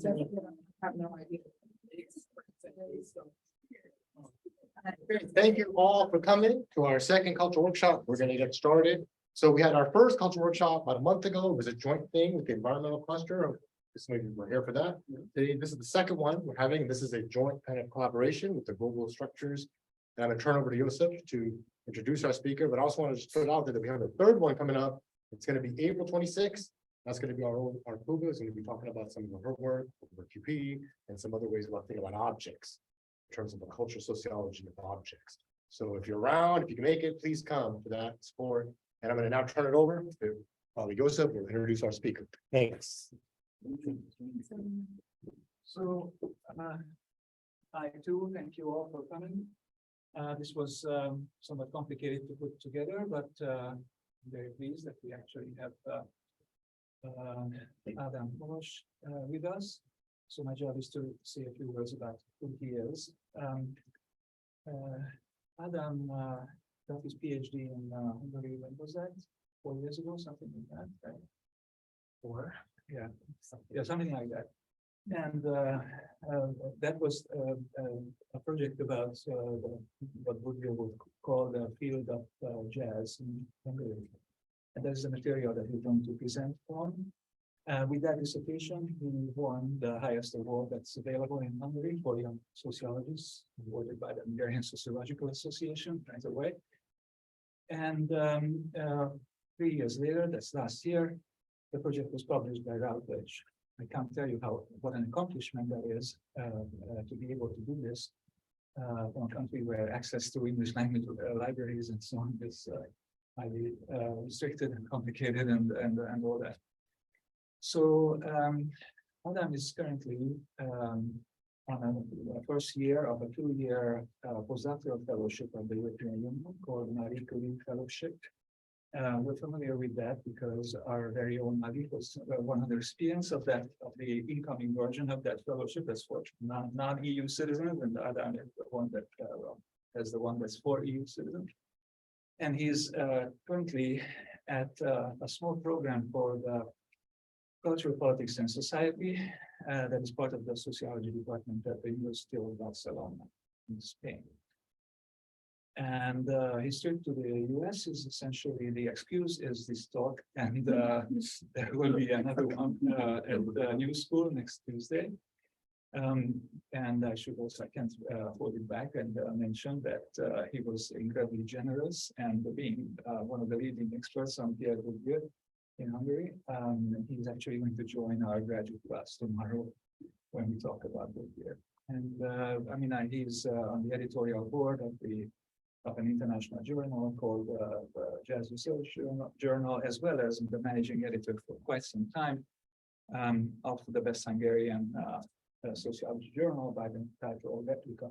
have no idea. Okay, thank you all for coming to our second cultural workshop. We're going to get started. So we had our first cultural workshop about a month ago. It was a joint thing with the environmental cluster. This maybe we're here for that. Today, this is the second one we're having. This is a joint kind of collaboration with the global structures. And I'm going to turn over to Joseph to introduce our speaker, but I also want to just put it out there that we have a third one coming up. It's going to be April 26th. That's going to be our Kuba is going to be talking about some of her work, her QP, and some other ways about thinking about objects in terms of the cultural sociology of objects. So if you're around, if you can make it, please come to that support. And I'm going to now turn it over to Joseph, who will introduce our speaker. Thanks. So, I too thank you all for coming. This was somewhat complicated to put together, but I'm very pleased that we actually have Ádám Havas with us. So my job is to say a few words about who he is. Ádám got his PhD in Hungary. When was that? 4 years ago, something like that, right? 4, yeah, something like that. And that was a project about what Bourdieu would call the field of jazz in Hungary. And that's the material that we're going to present on. With that dissertation, he won the highest award that's available in Hungary for young sociologists, awarded by the Hungarian Sociological Association, right away. And 3 years later, that's last year, the project was published by Routledge. I can't tell you what an accomplishment that is to be able to do this from a country where access to English language libraries and so on is highly restricted and complicated and all that. So Ádám is currently on a first year of a 2-year postdoctoral fellowship of the European Union called Marie Fellowship. We're familiar with that because our very own Marie was one of the recipients of the incoming version of that fellowship that's for non-EU citizens, and Ádám is the one that that's the one that's for EU citizens. And he's currently at a small program for the Cultural Politics and Society that is part of the Sociology department at the University of Barcelona in Spain. And his trip to the US is essentially the excuse is this talk, and there will be another one at the New School next Tuesday. And I should also, I can't hold it back and mention that he was incredibly generous and being one of the leading experts on Pierre Bourdieu in Hungary. He's actually going to join our graduate class tomorrow when we talk about Bourdieu. And I mean, he's on the editorial board of an international journal called the Jazz Research Journal, as well as the managing editor for quite some time of the best Hungarian sociology journal by the title Replica,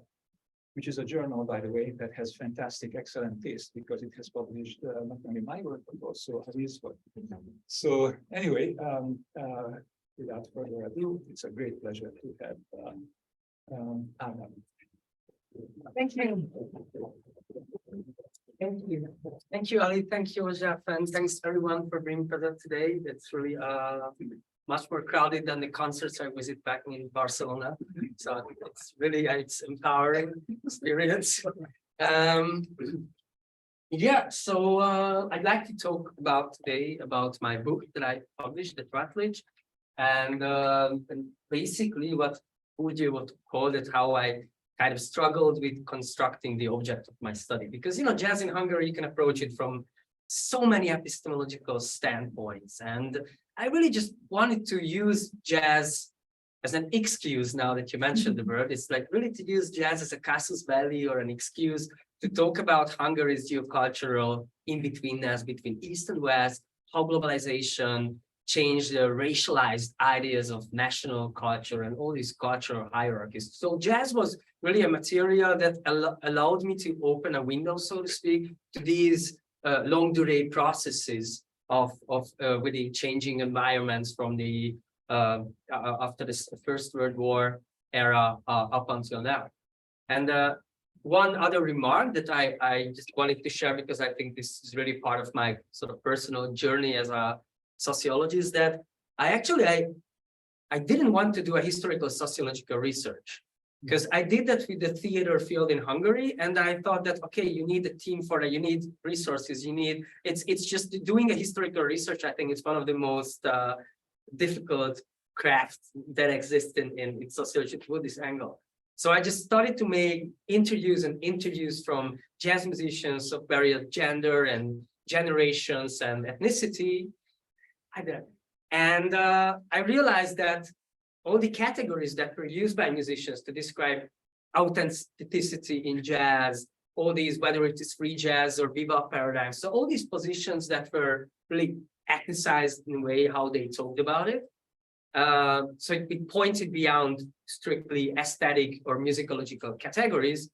which is a journal, by the way, that has fantastic, excellent taste because it has published not only my work, but also his work. So anyway, without further ado, it's a great pleasure to have Ádám. Thank you. Thank you. Thank you, Ali. Thank you, Jeff. And thanks everyone for being present today. It's really much more crowded than the concerts I visit back in Barcelona. So it's really, it's empowering experience. Yeah, so I'd like to talk about today about my book that I published at Routledge. And basically what Bourdieu would call it, how I kind of struggled with constructing the object of my study. Because, you know, jazz in Hungary, you can approach it from so many epistemological standpoints. And I really just wanted to use jazz as an excuse, now that you mentioned the word. It's like really to use jazz as a casus belli or an excuse to talk about Hungary's geocultural in-betweenness between East and West, how globalization changed the racialized ideas of national culture and all these cultural hierarchies. So jazz was really a material that allowed me to open a window, so to speak, to these long durée processes of really changing environments from the after the First World War era up until now. And one other remark that I just wanted to share, because I think this is really part of my sort of personal journey as a sociologist, that I I didn't want to do a historical sociological research, because I did that with the theater field in Hungary, and I thought that, okay, you need a team for that, you need resources, it's just doing a historical research. I think it's one of the most difficult crafts that exist in sociology through this angle. So I just started to make interviews from jazz musicians of various gender and generations and ethnicity. And I realized that all the categories that were used by musicians to describe authenticity in jazz, all these, whether it is free jazz or bebop paradigms, so all these positions that were really ethnicized in a way how they talked about it. So it pointed beyond strictly aesthetic or musicological categories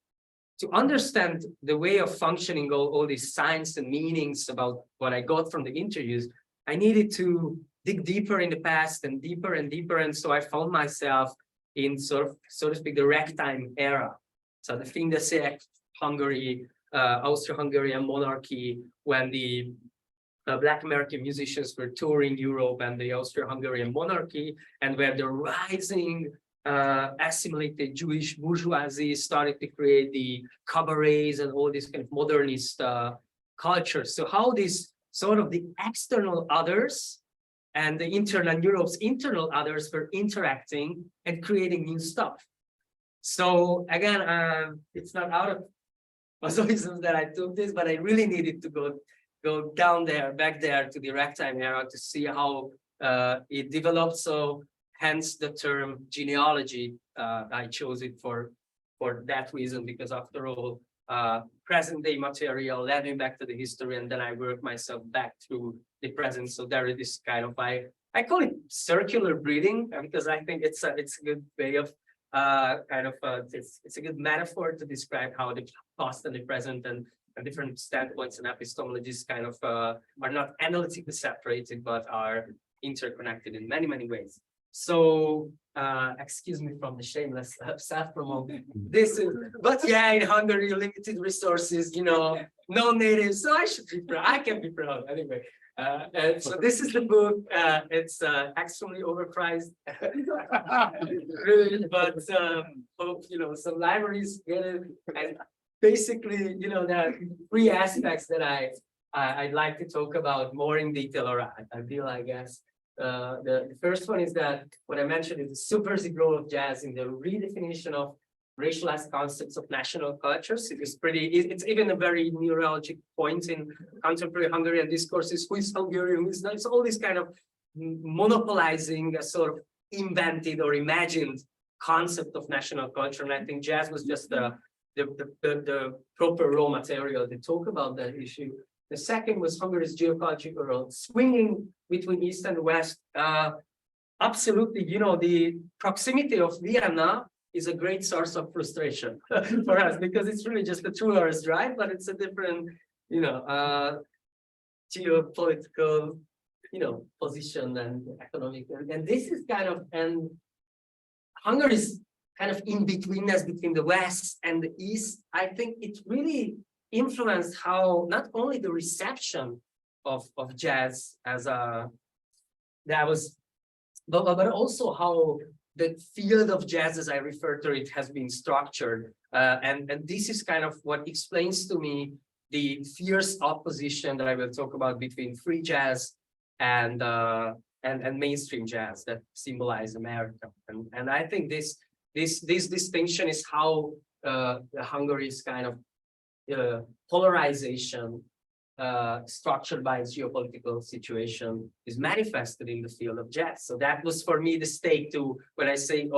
to understand the way of functioning all these signs and meanings about what I got from the interviews. I needed to dig deeper in the past and deeper, and so I found myself in sort of, so to speak, the ragtime era. So the Fingeszek, Hungary, Austro-Hungarian monarchy, when the Black American musicians were touring Europe, and the Austro-Hungarian monarchy, and where the rising assimilated Jewish bourgeoisie started to create the cabarets and all this kind of modernist culture. So how this sort of the external others and the internal, Europe's internal others were interacting and creating new stuff. So again, it's not out of masochism that I took this, but I really needed to go down there, back there to the ragtime era to see how it developed. So hence the term genealogy. I chose it for that reason, because after all, present day material led me back to the history, and then I worked myself back through the present. So there is this kind of, I call it circular breathing, because I think it's a good way of it's a good metaphor to describe how the past and the present and different standpoints and epistemologies kind of are not analytically separated, but are interconnected in many, many ways. So excuse me from the shameless self-promote. This is, but yeah, in Hungary, limited resources, no natives, so I should be proud. I can be proud anyway. And so this is the book. It's extremely overpriced, really, but hope some libraries get it. And basically, there are three aspects that I'd like to talk about more in detail, or I feel, I guess. The first one is that what I mentioned is the subversive role of jazz in the redefinition of racialized concepts of national cultures. It's even a very neurologic point in contemporary Hungarian discourses. Who is Hungarian? Who is not? It's all this kind of monopolizing a sort of invented or imagined concept of national culture. And I think jazz was just the proper raw material to talk about that issue. The second was Hungary's geocultural swinging between East and West. Absolutely, the proximity of Vienna is a great source of frustration for us, because it's really just a 2 hours drive, but it's a different, geopolitical, position and economic. And this is kind of, and Hungary's kind of in betweenness between the West and the East. I think it really influenced how not only the reception of jazz as but also how the field of jazz, as I refer to it, has been structured. And this is kind of what explains to me the fierce opposition that I will talk about between free jazz and mainstream jazz that symbolize America. And I think this distinction is how Hungary's kind of polarization structured by its geopolitical situation is manifested in the field of jazz. So that was for me the stake to, when I say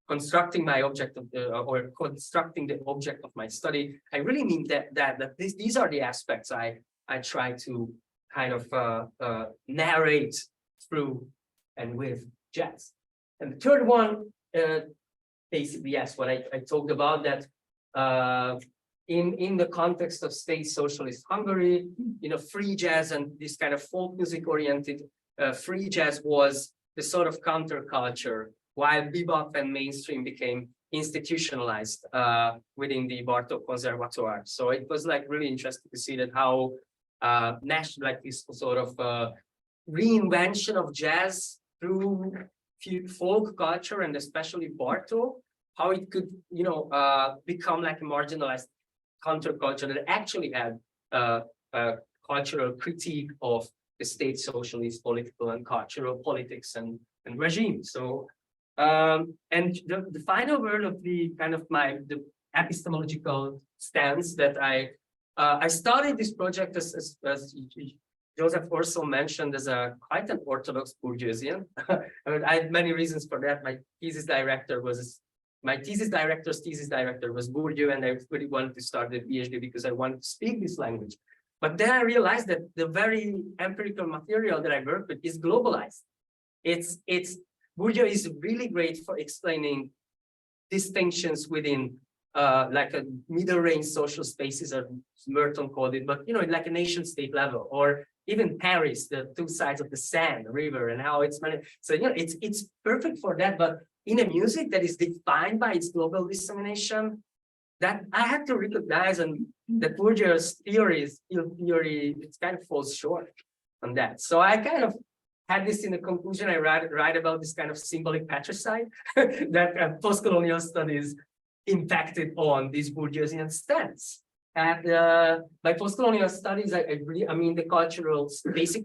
constructing my object of or constructing the object of my study, I really mean that these are the aspects I try to kind of narrate through and with jazz. And the third one, basically, yes, what I talked about, that in the context of state socialist Hungary, free jazz and this kind of folk music oriented free jazz was the sort of counterculture, while bebop and mainstream became institutionalized within the Bartók Conservatoire. So it was like really interesting to see that how national, like this sort of reinvention of jazz through folk culture and especially Bartók, how it could, become like a marginalized counterculture that actually had a cultural critique of the state socialist political and cultural politics and regime. So, and the final word of the kind of the epistemological stance that I started this project as Joseph also mentioned as quite an orthodox Bourdieusian. I mean, I had many reasons for that. My thesis director's thesis director was Bourdieu, and I really wanted to start the PhD because I wanted to speak this language. But then I realized that the very empirical material that I work with is globalized. Bourdieu is really great for explaining distinctions within like a middle range social spaces, as Merton called it, but like a nation state level, or even Paris, the two sides of the Seine river and how it's managed. So it's perfect for that. But in a music that is defined by its global dissemination, that I had to recognize, and that Bourdieu's theory, it kind of falls short on that. So I kind of had this in the conclusion. I write about this kind of symbolic patricide that postcolonial studies impacted on this Bourdieusian stance. And by postcolonial studies, I mean the cultural studies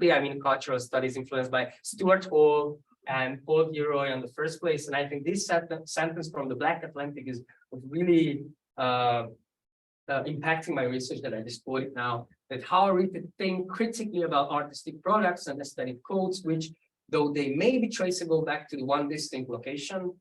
influenced by Stuart Hall and Paul Gilroy in the first place. And I think this sentence from the Black Atlantic was really impacting my research that I just quoted now, that how are we to think critically about artistic products and aesthetic codes, which, though they may be traceable back to the one distinct location,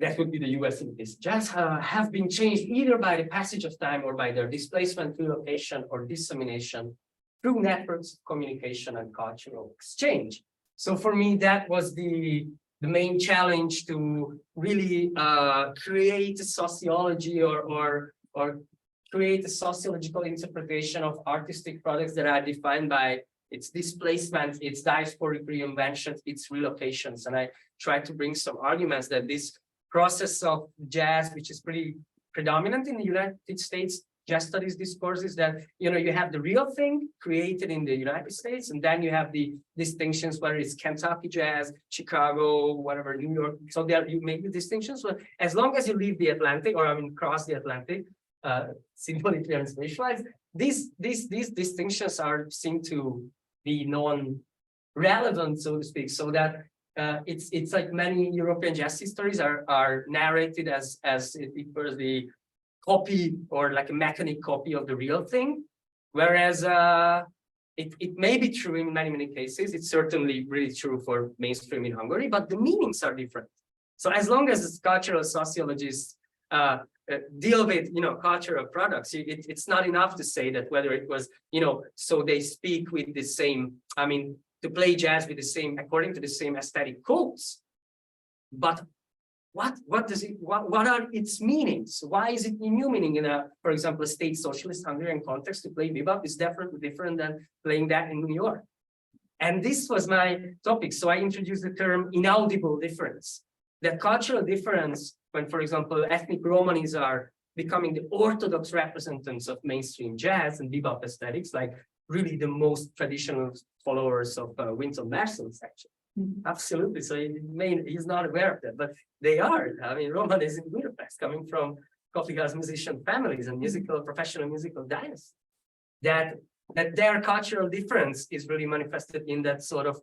that would be the US in this, just have been changed either by the passage of time or by their displacement, relocation, or dissemination through networks of communication and cultural exchange. So for me, that was the main challenge, to really create a sociology or create a sociological interpretation of artistic products that are defined by its displacement, its diasporic reinventions, its relocations. And I tried to bring some arguments that this process of jazz, which is pretty predominant in the United States, jazz studies discourses, that you have the real thing created in the United States, and then you have the distinctions, whether it's Kentucky jazz, Chicago, whatever, New York. So there you make the distinctions. But as long as you leave the Atlantic, or cross the Atlantic, symbolically and spatialized, these distinctions seem to be non-relevant, so to speak. So that it's like many European jazz histories are narrated as it was the copy, or like a mechanic copy of the real thing, whereas it may be true in many cases. It's certainly really true for mainstream in Hungary, but the meanings are different. So as long as cultural sociologists deal with cultural products, it's not enough to say that whether it was so they speak with the same, I mean, to play jazz with the same, according to the same aesthetic codes, but what are its meanings? Why is it a new meaning in for example, a state socialist Hungarian context? To play bebop is definitely different than playing that in New York. And this was my topic. So I introduced the term inaudible difference. That cultural difference, when, for example, ethnic Romanis are becoming the orthodox representatives of mainstream jazz and bebop aesthetics, like really the most traditional followers of Wynton Marston's, actually. Absolutely. So he's not aware of that, but they are. I mean, Romanis in Budapest, coming from coffeehouse musician families and professional musical dynasties, that their cultural difference is really manifested in that sort of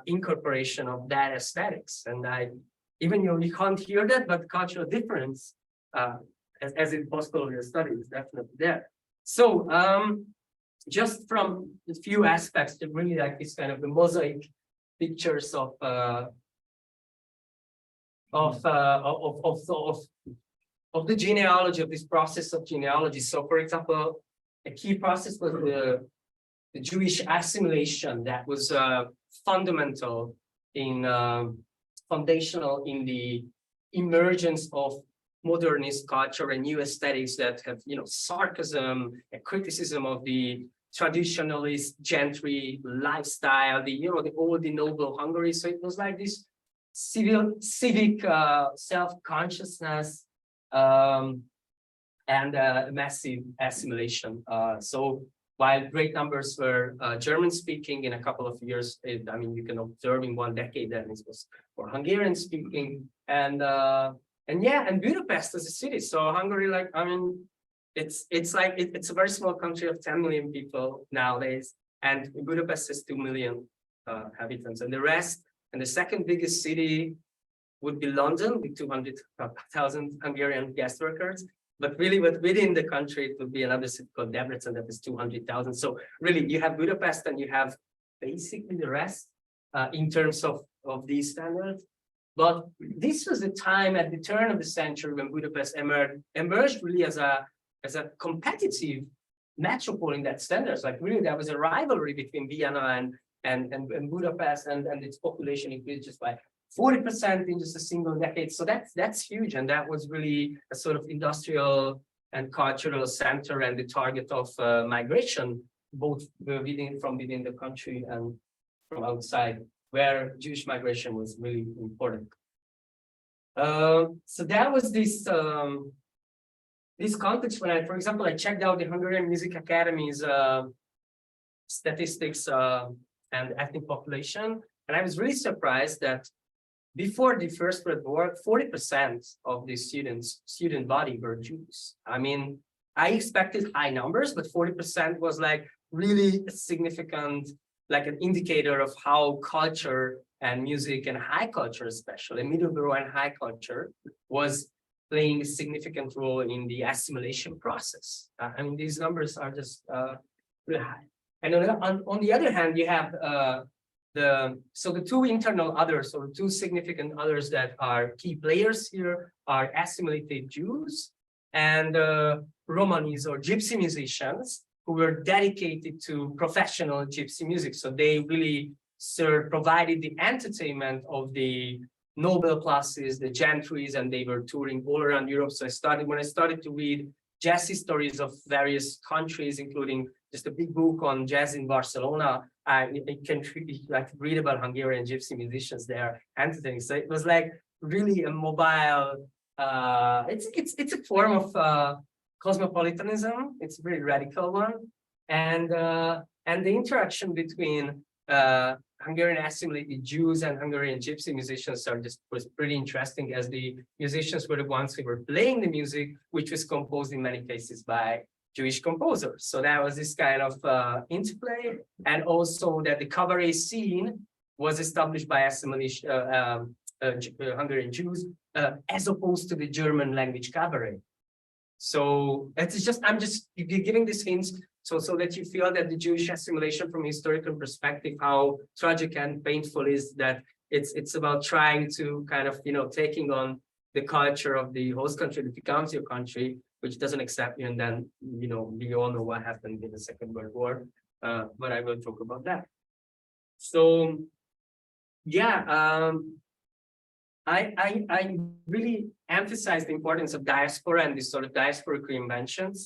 incorporation of that aesthetics. And even you can't hear that, but cultural difference, as in postcolonial studies, is definitely there. So just from a few aspects, to really like this kind of the mosaic pictures of the genealogy, of this process of genealogy. So, for example, a key process was the Jewish assimilation that was foundational in the emergence of modernist culture and new aesthetics that have, sarcasm, a criticism of the traditionalist gentry lifestyle, the old noble Hungary. So it was like this civic self-consciousness and massive assimilation. So while great numbers were German speaking in a couple of years. I mean, you can observe in 1 decade that it was for Hungarian speaking, and yeah, and Budapest as a city. So Hungary, like, I mean, it's a very small country of 10 million people nowadays, and Budapest has 2 million inhabitants, and the rest, and the second biggest city would be London with 200,000 Hungarian guest workers. But really, within the country, it would be another city called Debrecen that is 200,000. So really, you have Budapest and you have basically the rest in terms of these standards. But this was the time at the turn of the century when Budapest emerged really as a competitive metropole in that standards. Like really, there was a rivalry between Vienna and Budapest, and its population increased just by 40% in just a single decade. So that's huge. And that was really a sort of industrial and cultural center and the target of migration, both from within the country and from outside, where Jewish migration was really important. So that was this context when for example, I checked out the Hungarian Music Academy's statistics and ethnic population. And I was really surprised that before the First World War, 40% of the student body were Jews. I mean, I expected high numbers, but 40% was like really significant, like an indicator of how culture and music and high culture, especially Middleborough and high culture, was playing a significant role in the assimilation process. I mean, these numbers are just really high. And on the other hand, you have the two internal others, or two significant others that are key players here, are assimilated Jews and Romanis or gypsy musicians who were dedicated to professional gypsy music. So they really provided the entertainment of the noble classes, the gentries, and they were touring all around Europe. So when I started to read jazz histories of various countries, including just a big book on jazz in Barcelona, I can like read about Hungarian gypsy musicians there entertaining. So it was like really a mobile. It's a form of cosmopolitanism. It's a very radical one, and the interaction between Hungarian assimilated Jews and Hungarian gypsy musicians was pretty interesting, as the musicians were the ones who were playing the music, which was composed in many cases by Jewish composers. So that was this kind of interplay, and also that the cabaret scene was established by assimilation Hungarian Jews as opposed to the German language cabaret. So I'm just giving these hints so that you feel that the Jewish assimilation from a historical perspective, how tragic and painful is that it's about trying to kind of, taking on the culture of the host country that becomes your country, which doesn't accept you. And then, we all know what happened in the Second World War, but I will talk about that. So, yeah, I really emphasize the importance of diaspora and this sort of diasporic reinventions.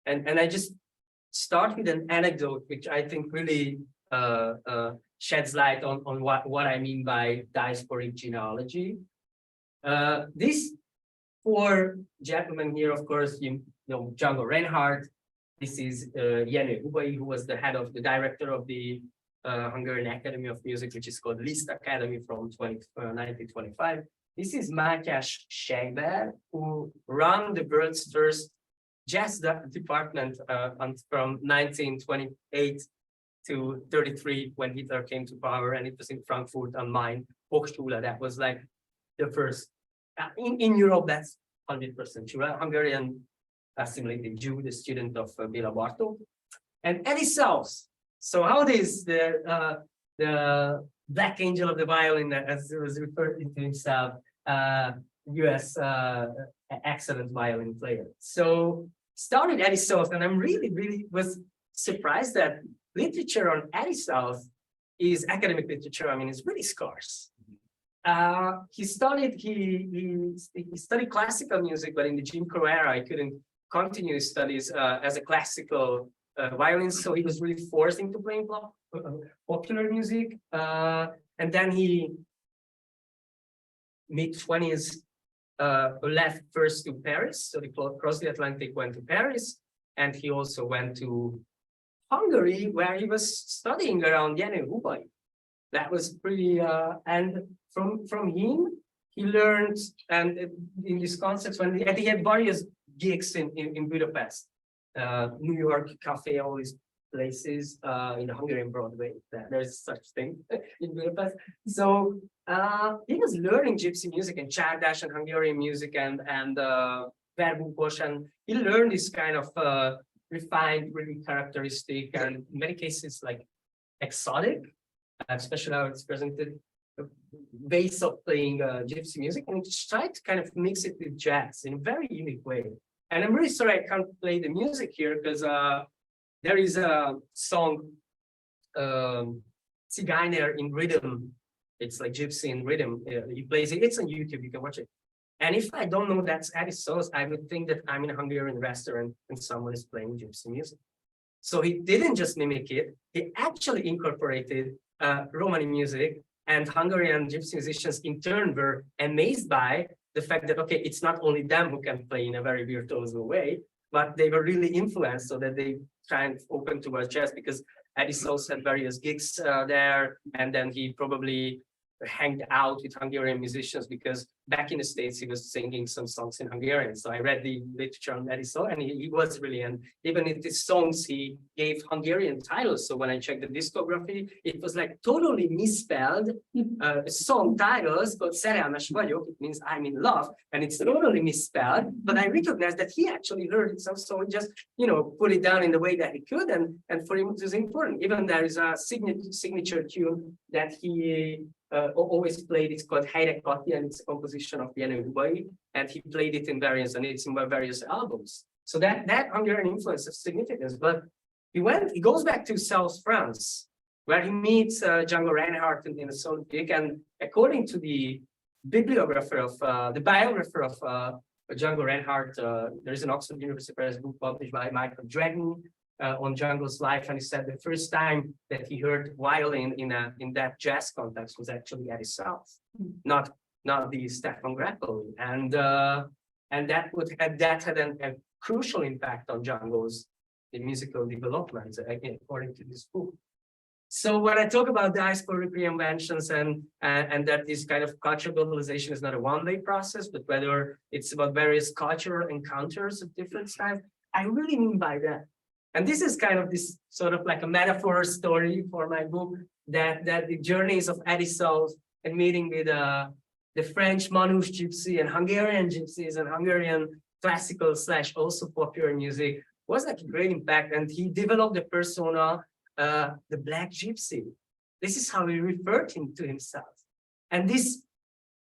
And I just start with an anecdote, which I think really sheds light on what I mean by diasporic genealogy. These four gentlemen here, of course, you know Django Reinhardt. This is Jenő Hubai, who was the head of the director of the Hungarian Academy of Music, which is called Liszt Academy from 1925. This is Mátyás Sejber, who ran the world's first jazz department from 1928 to 33 when Hitler came to power, and it was in Frankfurt am Main, Hochschule. That was like the first in Europe. That's 100% true. Hungarian assimilated Jew, the student of Béla Bartók, and Eddie South. So how is the Black Angel of the violin, as it was referred to himself, US excellent violin player. So started Eddie South, and I'm really was surprised that literature on Eddie South is academic literature. I mean, it's really scarce. He studied classical music, but in the Jim Crow era, he couldn't continue his studies as a classical violinist, so he was really forced into playing popular music. And then he, mid-20s, left first to Paris, so he crossed the Atlantic, went to Paris, and he also went to Hungary, where he was studying around Jenő Hubai. That was pretty, and from him, he learned, and in this concept, when he had various gigs in Budapest, New York, Cafe, all these places, in the Hungarian Broadway, there's such thing in Budapest. So he was learning gypsy music and Csárdas and Hungarian music and verbukos, and he learned this kind of refined, really characteristic, and in many cases like exotic, especially how it's presented, ways of playing gypsy music, and tried to kind of mix it with jazz in a very unique way. And I'm really sorry I can't play the music here because there is a song, Zigeuner in rhythm. It's like gypsy in rhythm. He plays it. It's on YouTube. You can watch it. And if I don't know that's Eddie Sauce, I would think that I'm in a Hungarian restaurant and someone is playing gypsy music. So he didn't just mimic it. He actually incorporated Romani music, and Hungarian gypsy musicians in turn were amazed by the fact that, okay, it's not only them who can play in a very virtuoso way, but they were really influenced so that they try and open towards jazz, because Eddie Sauce had various gigs there, and then he probably hanged out with Hungarian musicians because back in the States he was singing some songs in Hungarian. So I read the literature on Eddie Sauce, and he was really, and even in his songs he gave Hungarian titles. So when I checked the discography, it was like totally misspelled song titles called Szerelmes vagyok, it means I'm in love, and it's totally misspelled, but I recognized that he actually heard it, so he just, you know, put it down in the way that he could, and for him it was important. Even there is a signature tune that he always played. It's called Helyre Kati, and it's a composition of Jenő Hubai, and he played it in various, and it's in various albums. So that Hungarian influence of significance. But he goes back to South France, where he meets Django Reinhardt in the Olympic, and according to the bibliographer of the biographer of Django Reinhardt, there is an Oxford University Press book published by Michael Dragon on Django's life, and he said the first time that he heard violin in that jazz context was actually at his South, not the Stefan Grappelli, and that had a crucial impact on Django's musical development, again, according to this book. So when I talk about diasporic reinventions and that this kind of cultural globalization is not a one-way process, but whether it's about various cultural encounters of different styles, I really mean by that. And this is kind of this sort of like a metaphor story for my book, that the journeys of Eddie Sauce and meeting with the French Manouche gypsy and Hungarian gypsies and Hungarian classical / also popular music was like a great impact. And he developed the persona, the Black Gypsy. This is how he referred to himself. And this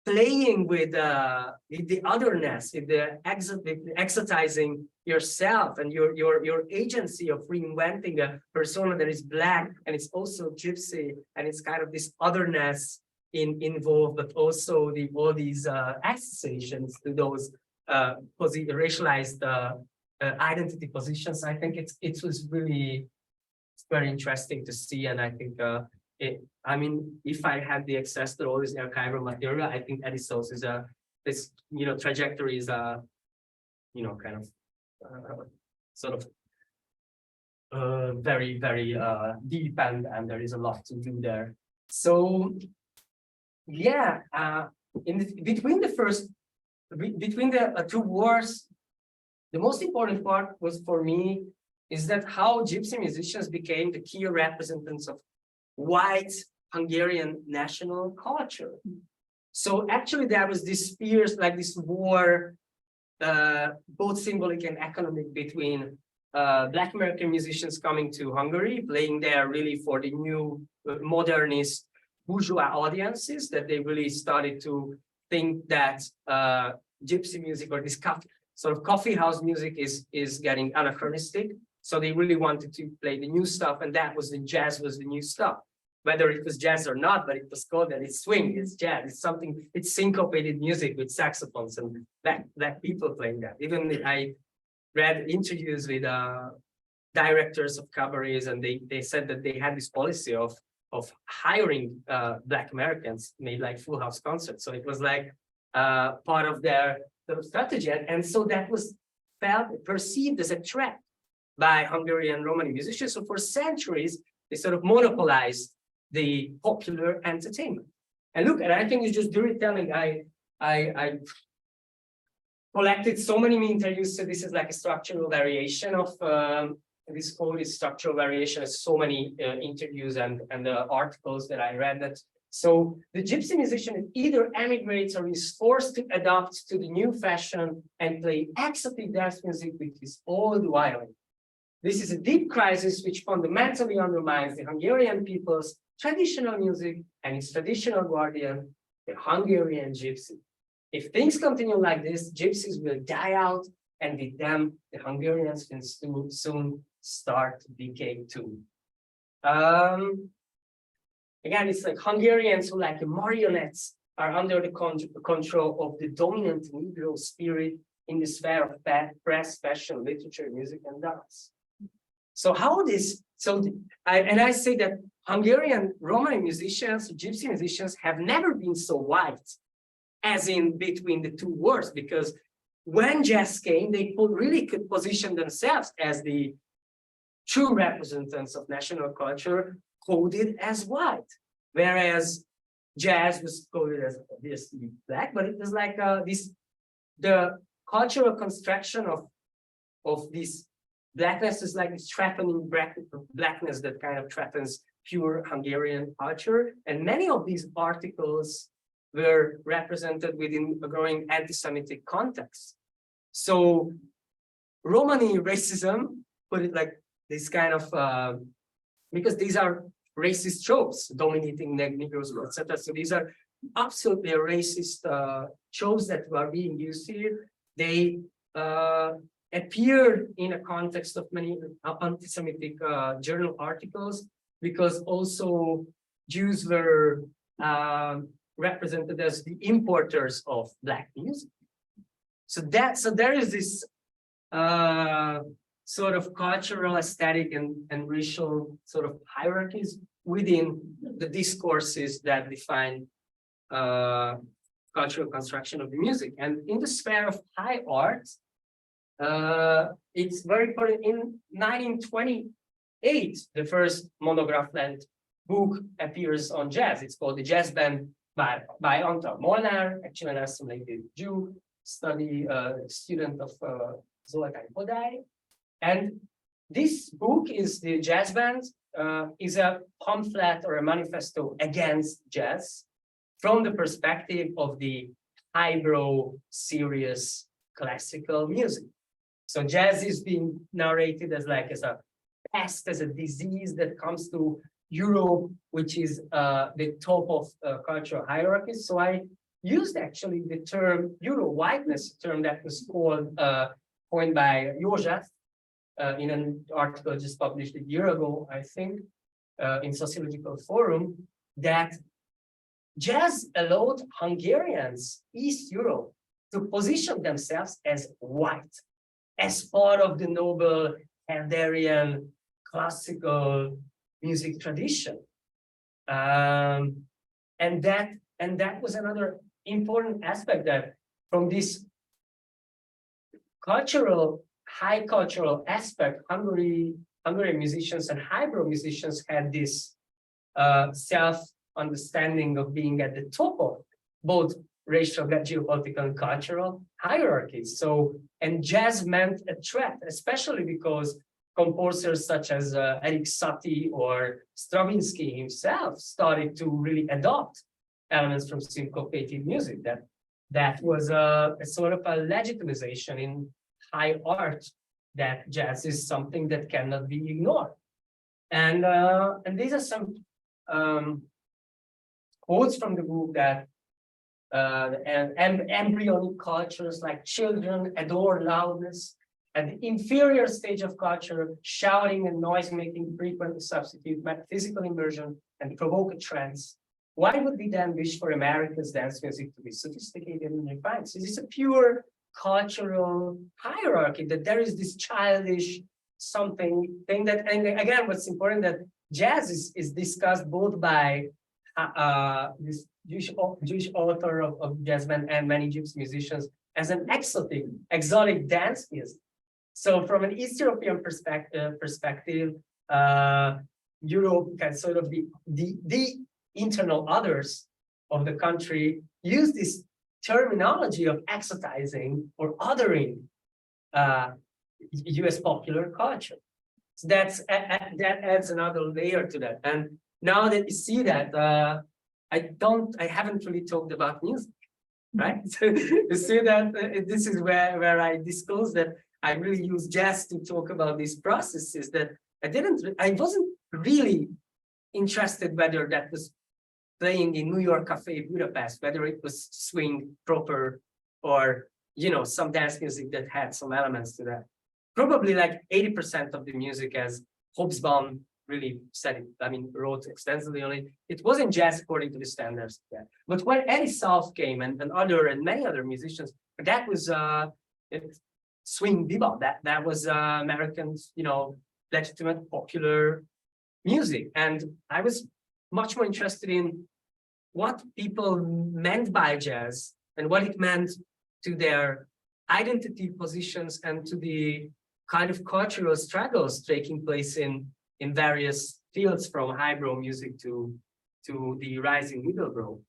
playing with the otherness, with the exotizing yourself and your agency of reinventing a persona that is Black and it's also gypsy, and it's kind of this otherness involved, but also all these associations to those racialized identity positions. I think it was really very interesting to see, and I think I mean, if I had the access to all this archival material, I think Eddie Sauce is this trajectory is kind of sort of very deep, and there is a lot to do there. So yeah, between the two wars, the most important part was for me is that how gypsy musicians became the key representatives of white Hungarian national culture. So actually there was this fierce, like this war, both symbolic and economic, between Black American musicians coming to Hungary, playing there really for the new modernist bourgeois audiences, that they really started to think that gypsy music or this sort of coffee house music is getting anachronistic. So they really wanted to play the new stuff, and that was jazz was the new stuff. Whether it was jazz or not, but it was called that. It's swing, it's jazz, it's syncopated music with saxophones and black people playing that. Even I read interviews with directors of cabarets, and they said that they had this policy of hiring Black Americans, made like full house concerts. So it was like part of their strategy. And so that was perceived as a threat by Hungarian Romani musicians. So for centuries, they sort of monopolized the popular entertainment. And look, and I think it's just during telling, I collected so many interviews, so this is like a structural variation of this quote is structural variation of so many interviews and articles that I read. That so the gypsy musician either emigrates or is forced to adapt to the new fashion and play exotic dance music with his old violin. This is a deep crisis which fundamentally undermines the Hungarian people's traditional music and its traditional guardian, the Hungarian gypsy. If things continue like this, gypsies will die out, and with them, the Hungarians will soon start to decay too. Again, it's like Hungarians who, like marionettes, are under the control of the dominant Negro spirit in the sphere of press, fashion, literature, music, and dance. So how this? I say that Hungarian Romani musicians, gypsy musicians, have never been so white as in between the two wars, because when jazz came, they really could position themselves as the true representatives of national culture, coded as white, whereas jazz was coded as obviously black, but it was like the cultural construction of this blackness is like this threatening blackness that kind of threatens pure Hungarian culture, and many of these articles were represented within a growing anti-Semitic context. So Romani racism, put it like this kind of, because these are racist tropes dominating Negroes, etc. So these are absolutely racist tropes that are being used here. They appeared in a context of many anti-Semitic journal articles, because also Jews were represented as the importers of Black music. So there is this sort of cultural, aesthetic, and racial sort of hierarchies within the discourses that define cultural construction of the music. And in the sphere of high art, it's very important. In 1928, the first monograph-length book appears on jazz. It's called The Jazz Band by Antal Molnár, actually an assimilated Jew, student of Zoltán Kodály. And this book is the Jazz Band, is a pamphlet or a manifesto against jazz from the perspective of the highbrow, serious classical music. So jazz is being narrated as a pest, as a disease that comes to Europe, which is the top of cultural hierarchies. So I used actually the term Euro whiteness, term that was coined by József in an article just published a year ago, I think, in Sociological Forum, that jazz allowed Hungarians, East Europe, to position themselves as white, as part of the noble Hungarian classical music tradition. And that was another important aspect, that from this high cultural aspect, Hungarian musicians and highbrow musicians had this self-understanding of being at the top of both racial, geopolitical, and cultural hierarchies. So, and jazz meant a threat, especially because composers such as Erik Satie or Stravinsky himself started to really adopt elements from syncopated music. That was a sort of a legitimization in high art that jazz is something that cannot be ignored. And these are some quotes from the book that and embryonic cultures like children adore loudness. At the inferior stage of culture, shouting and noise making frequently substitute metaphysical immersion and provoke a trance. Why would we then wish for America's dance music to be sophisticated and refined? So this is a pure cultural hierarchy, that there is this childish thing that, and again, what's important, that jazz is discussed both by this Jewish author of jazz band and many gypsy musicians as an exotic dance music. So from an East European perspective, Europe can sort of the internal others of the country use this terminology of exotizing or othering US popular culture. So that adds another layer to that. And now that you see that, I haven't really talked about music, right? So you see that this is where I disclose that I really use jazz to talk about these processes that I wasn't really interested whether that was playing in New York Cafe Budapest, whether it was swing proper or, you know, some dance music that had some elements to that. Probably like 80% of the music, as Hobsbawm really said it, I mean, wrote extensively on it, it wasn't jazz according to the standards. But when Eddie South came and many other musicians, that was swing bebop, that was Americans, you know, legitimate popular music. And I was much more interested in what people meant by jazz and what it meant to their identity positions and to the kind of cultural struggles taking place in various fields, from highbrow music to the rising middlebrow.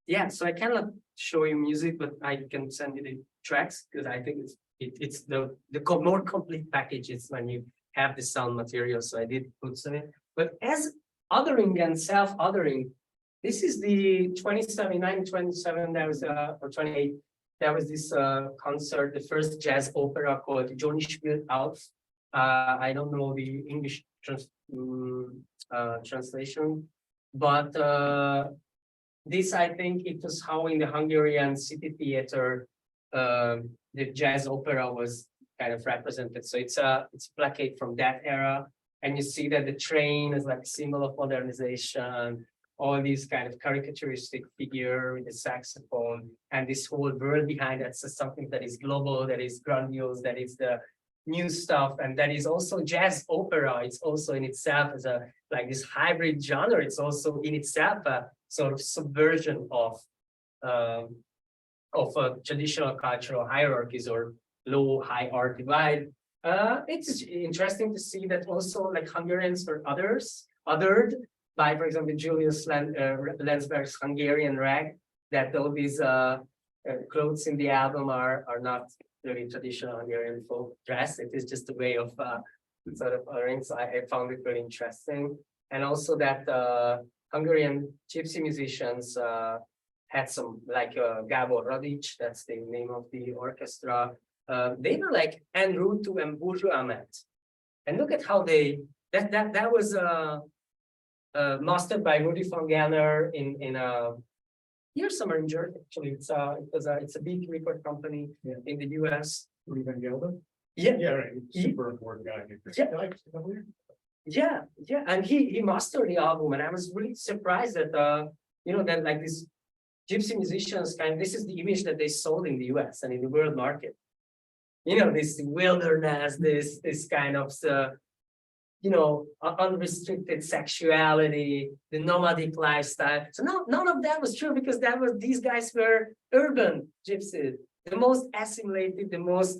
Yeah, so I cannot show you music, but I can send you the tracks because I think it's the more complete package is when you have the sound material. So I did put some in. But as othering and self-othering, this is the 27, there was or 28. There was this concert, the first jazz opera called Johnny Spielt Auf. I don't know the English translation, but this, I think it was how in the Hungarian city theater, the jazz opera was kind of represented. So it's a placate from that era. And you see that the train is like a symbol of modernization, all these kind of caricaturistic figure with the saxophone and this whole world behind it. So something that is global, that is grandiose, that is the new stuff. And that is also jazz opera. It's also in itself as a, like this hybrid genre. It's also in itself a sort of subversion of traditional cultural hierarchies or low-high art divide. It's interesting to see that also like Hungarians were othered by, for example, Julius Lensberg's Hungarian rag, that all these clothes in the album are not really traditional Hungarian folk dress. It is just a way of sort of othering. So I found it very interesting. And also that Hungarian gypsy musicians had some, like Gábor Radics, that's the name of the orchestra. They were like en route to and Bourdieu met. And look at how that was mastered by Rudy von Gellner in here somewhere in Germany. Actually, it's a big record company in the US. Rudy von Gelder? Yeah, Yeah, right. Super important guy. Yeah. And he mastered the album, and I was really surprised that you know, that like these gypsy musicians this is the image that they sold in the US and in the world market. You know, this wilderness, this kind of you know, unrestricted sexuality, the nomadic lifestyle. So none of that was true, because these guys were urban gypsies, the most assimilated, the most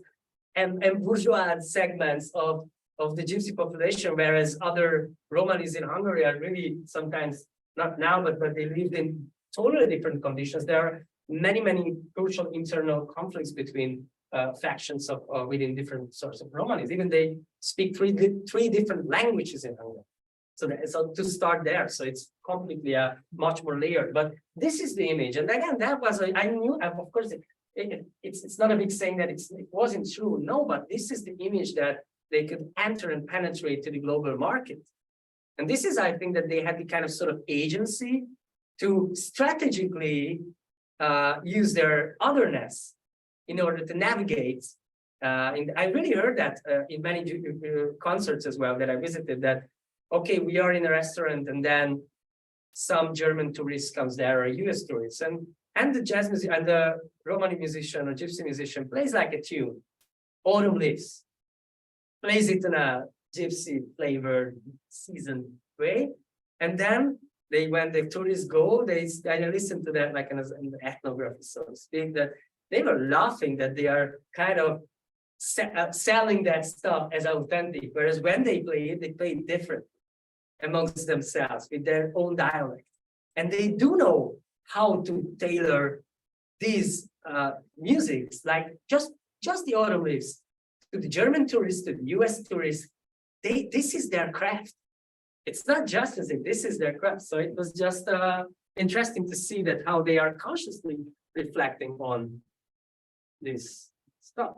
bourgeois segments of the gypsy population, whereas other Romanis in Hungary are really sometimes, not now, but they lived in totally different conditions. There are many crucial internal conflicts between factions of within different sorts of Romanis. Even they speak three different languages in Hungary. So to start there, so it's completely much more layered. But this is the image, and again, that was I knew, of course, it's not a big saying that it wasn't true. No, but this is the image that they could enter and penetrate to the global market, and this is, I think, that they had the kind of sort of agency to strategically use their otherness in order to navigate. And I really heard that in many concerts as well that I visited, that, okay, we are in a restaurant and then some German tourist comes there, or a US tourist, and the jazz music and the Romani musician or gypsy musician plays like a tune, Autumn Leaves, plays it in a gypsy flavored seasoned way. And then when the tourists go, they listen to that like an ethnography, so to speak, that they were laughing that they are kind of selling that stuff as authentic, whereas when they play it different amongst themselves with their own dialect. And they do know how to tailor these musics, like just the autumn leaves, to the German tourists, to the US tourists. This is their craft. It's not just music, this is their craft. So it was just interesting to see that how they are consciously reflecting on this stuff.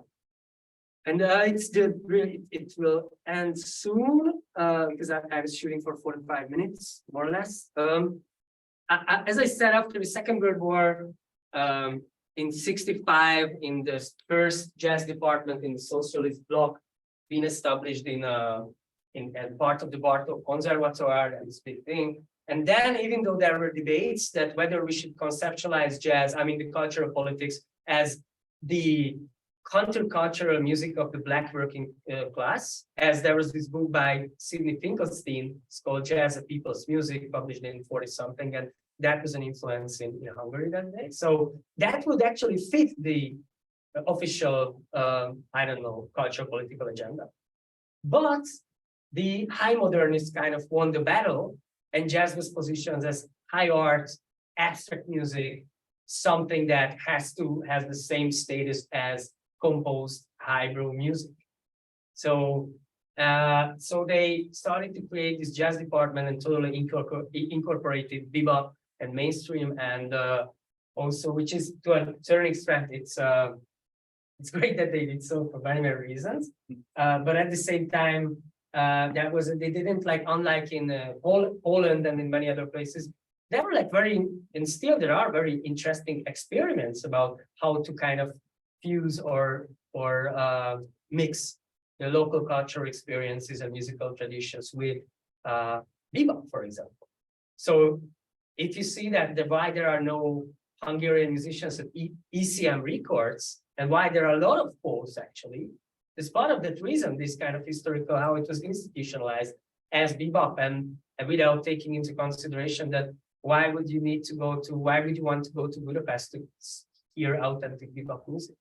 And it will end soon because I was shooting for 45 minutes, more or less. As I said, after the Second World War, in '65, in the first jazz department in the socialist bloc, being established in part of the Bartók Conservatoire and this big thing. And then, even though there were debates that whether we should conceptualize jazz, I mean the cultural politics, as the countercultural music of the Black working class, as there was this book by Sidney Finkelstein, it's called Jazz, a People's Music, published in 40-something, and that was an influence in Hungary that day. So that would actually fit the official, I don't know, cultural political agenda. But the high modernists kind of won the battle, and jazz was positioned as high art, abstract music, something that has the same status as composed highbrow music. So they started to create this jazz department and totally incorporated bebop and mainstream, and also, which is to a certain extent, it's great that they did so for many reasons. But at the same time, they didn't unlike in Poland and in many other places, there were and still there are very interesting experiments about how to kind of fuse or mix the local cultural experiences and musical traditions with bebop, for example. So if you see that why there are no Hungarian musicians at ECM records, and why there are a lot of Poles actually, is part of that reason, this kind of historical, how it was institutionalized as bebop, and without taking into consideration that why would you want to go to Budapest to hear authentic bebop music?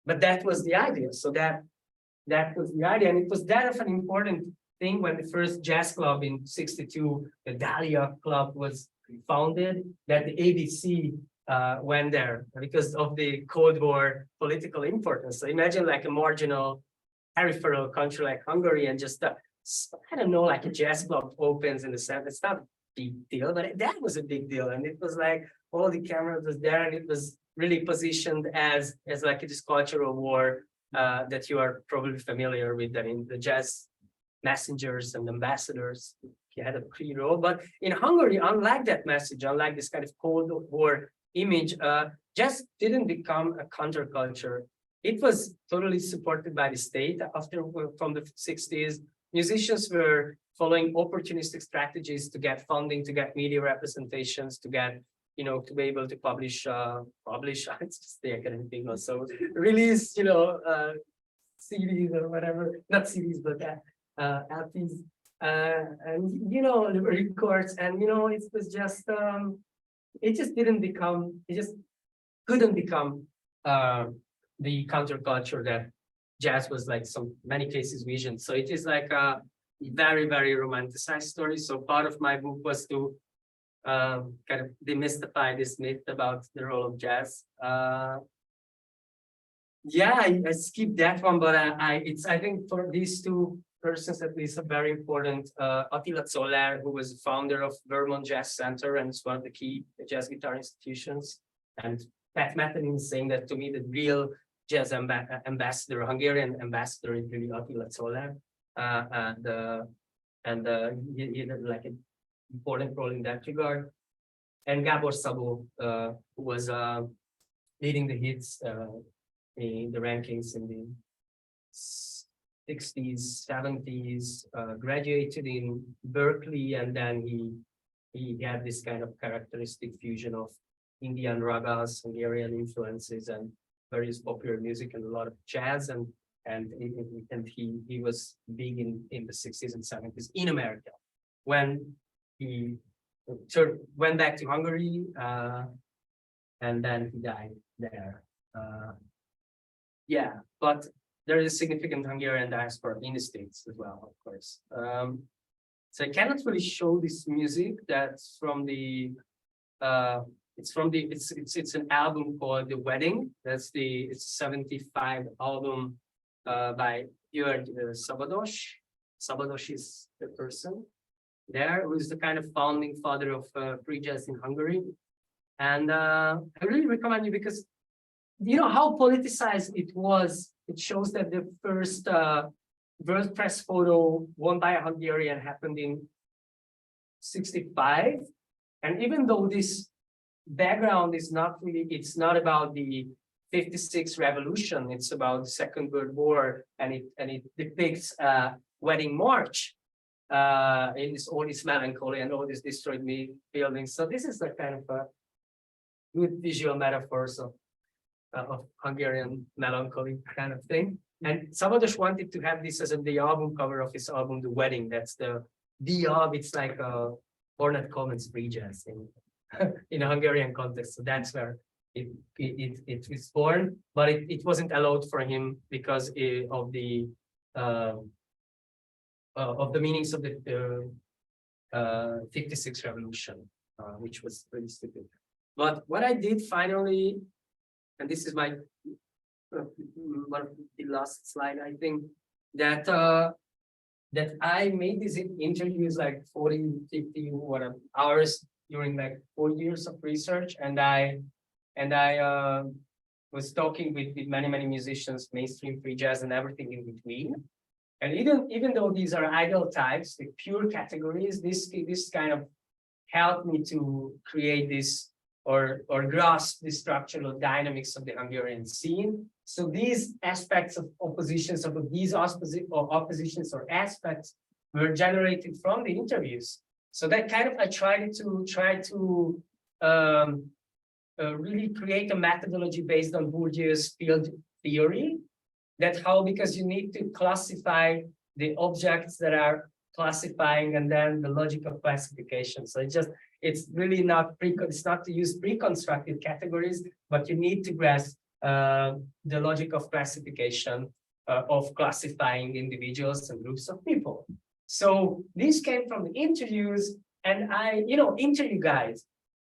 But that was the idea. So that was the idea. And it was that of an important thing when the first jazz club in '62, the Dahlia Club, was founded, that the ABC went there because of the Cold War political importance. So imagine like a marginal peripheral country like Hungary, and just I don't know, like a jazz club opens in the center. It's not a big deal, but that was a big deal. And it was like all the cameras was there, and it was really positioned as like this cultural war that you are probably familiar with. I mean, the jazz messengers and ambassadors, he had a key role. But in Hungary, unlike that message, unlike this kind of Cold War image, jazz didn't become a counterculture. It was totally supported by the state from the 60s. Musicians were following opportunistic strategies to get funding, to get media representations, to get, to be able to publish, it's just the academic thing also, release, CDs or whatever, not CDs, but LPs, and, records, and, it was just, it just couldn't become the counterculture that jazz was many cases vision. So it is like a very, very romanticized story. So part of my book was to kind of demystify this myth about the role of jazz. Yeah, I skipped that one, but I think for these two persons at least are very important. Attila Zoller, who was the founder of Vermont Jazz Center and is one of the key jazz guitar institutions, and Pat Metheny saying that to me the real jazz ambassador, Hungarian ambassador, is really Attila Zoller, and he had like an important role in that regard. And Gábor Szabó, who was leading the hits in the rankings in the 60s, 70s, graduated in Berkeley, and then he had this kind of characteristic fusion of Indian ragas, Hungarian influences, and various popular music, and a lot of jazz, and he was big in the 60s and 70s in America. When he went back to Hungary, and then he died there. Yeah, but there is a significant Hungarian diaspora in the States as well, of course. So I cannot really show this music. That's from the it's an album called The Wedding. It's 75 album by Szabados. Szabados is the person there who is the kind of founding father of free jazz in Hungary. And I really recommend you because you know how politicized it was. It shows that the first World Press photo won by a Hungarian happened in 65. And even though this background is not really, it's not about the 56 revolution, it's about the Second World War, and it depicts wedding march in all this melancholy and all these destroyed buildings. So this is a kind of a good visual metaphors of Hungarian melancholy kind of thing. And Szabados wanted to have this as the album cover of his album, The Wedding. That's the album. It's like a Hornet Commons free jazz in a Hungarian context. So that's where it was born, but it wasn't allowed for him because of the meanings of the 56 revolution, which was really stupid. But what I did finally, and this is my one of the last slide, I think that I made these interviews like 40, 50 whatever hours during like 4 years of research, and I was talking with many musicians, mainstream free jazz and everything in between. And even though these are ideal types, the pure categories, this kind of helped me to create this or grasp the structural dynamics of the Hungarian scene. So these aspects of oppositions, of these oppositions or aspects were generated from the interviews. So that kind of I tried to really create a methodology based on Bourdieu's field theory. That how, because you need to classify the objects that are classifying and then the logic of classification. So it's really not it's not to use pre-constructed categories, but you need to grasp the logic of classification of classifying individuals and groups of people. So these came from the interviews, and interview guides.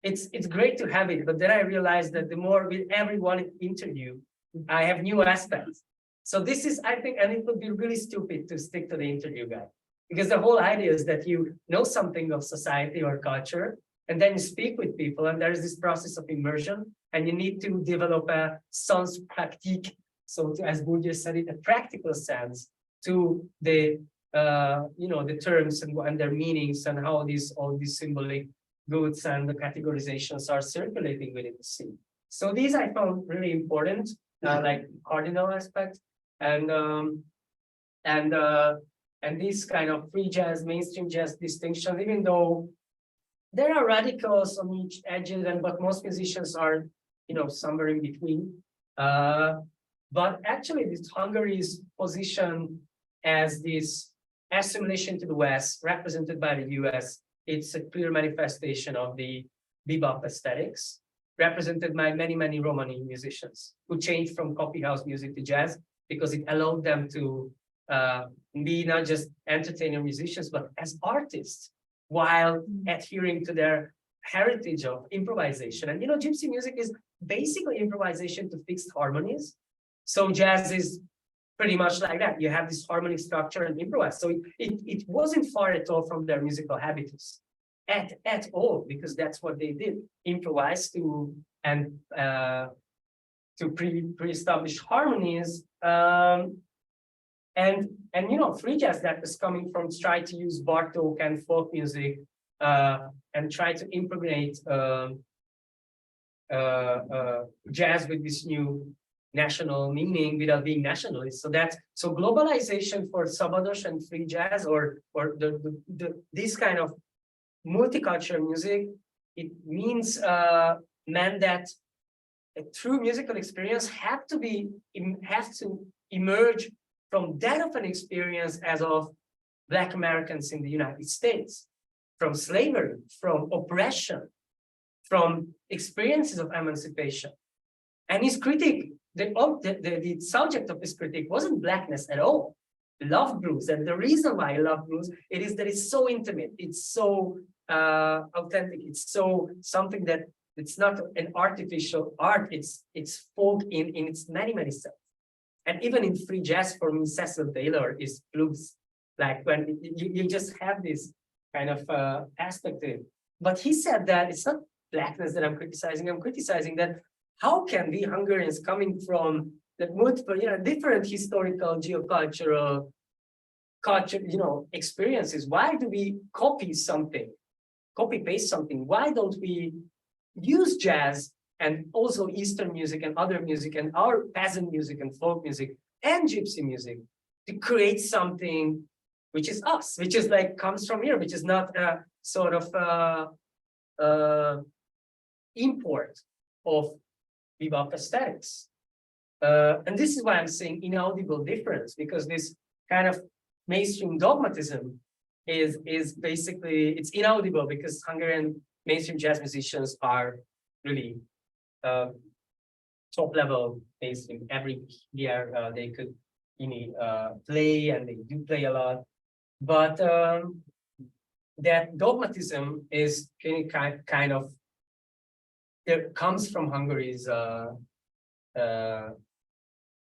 It's great to have it, but then I realized that the more with everyone interview, I have new aspects. So this is, I think, and it would be really stupid to stick to the interview guide, because the whole idea is that you know something of society or culture, and then you speak with people, and there is this process of immersion, and you need to develop a sens pratique. So as Bourdieu said it, a practical sense to the the terms and their meanings and how all these symbolic goods and the categorizations are circulating within the scene. So these I found really important, like cardinal aspects, and these kind of free jazz, mainstream jazz distinctions, even though there are radicals on each edge, but most musicians are, somewhere in between. But actually, this Hungary's position as this assimilation to the West, represented by the US, it's a clear manifestation of the bebop aesthetics, represented by many Romani musicians who changed from coffeehouse music to jazz because it allowed them to be not just entertainer musicians, but as artists, while adhering to their heritage of improvisation. And gypsy music is basically improvisation to fixed harmonies. So jazz is pretty much like that. You have this harmonic structure and improvise. So it wasn't far at all from their musical habitus at all, because that's what they did, improvise to pre-establish harmonies. And free jazz that was coming from try to use Bartók and folk music and try to impregnate jazz with this new national meaning without being nationalist. So globalization for Szabados and free jazz, or this kind of multicultural music, it meant that a true musical experience has to emerge from that of an experience as of Black Americans in the United States, from slavery, from oppression. from experiences of emancipation. And his critique, the subject of his critique wasn't blackness at all. He loved blues, and the reason why I love blues, it is that it's so intimate, it's so authentic, it's so something that it's not an artificial art, it's folk in its many selves. And even in free jazz, for me, Cecil Taylor is blues. Like when you just have this kind of aspect to it. But he said that it's not blackness that I'm criticizing that how can we Hungarians coming from the multiple, different historical, geocultural, culture, experiences, why do we copy paste something? Why don't we use jazz and also Eastern music and other music and our peasant music and folk music and gypsy music to create something which is us, which is like comes from here, which is not a sort of import of bebop aesthetics. And this is why I'm saying inaudible difference, because this kind of mainstream dogmatism is basically, it's inaudible because Hungarian mainstream jazz musicians are really top level mainstream. Every year they could play, and they do play a lot. But that dogmatism is kind of, it comes from Hungary's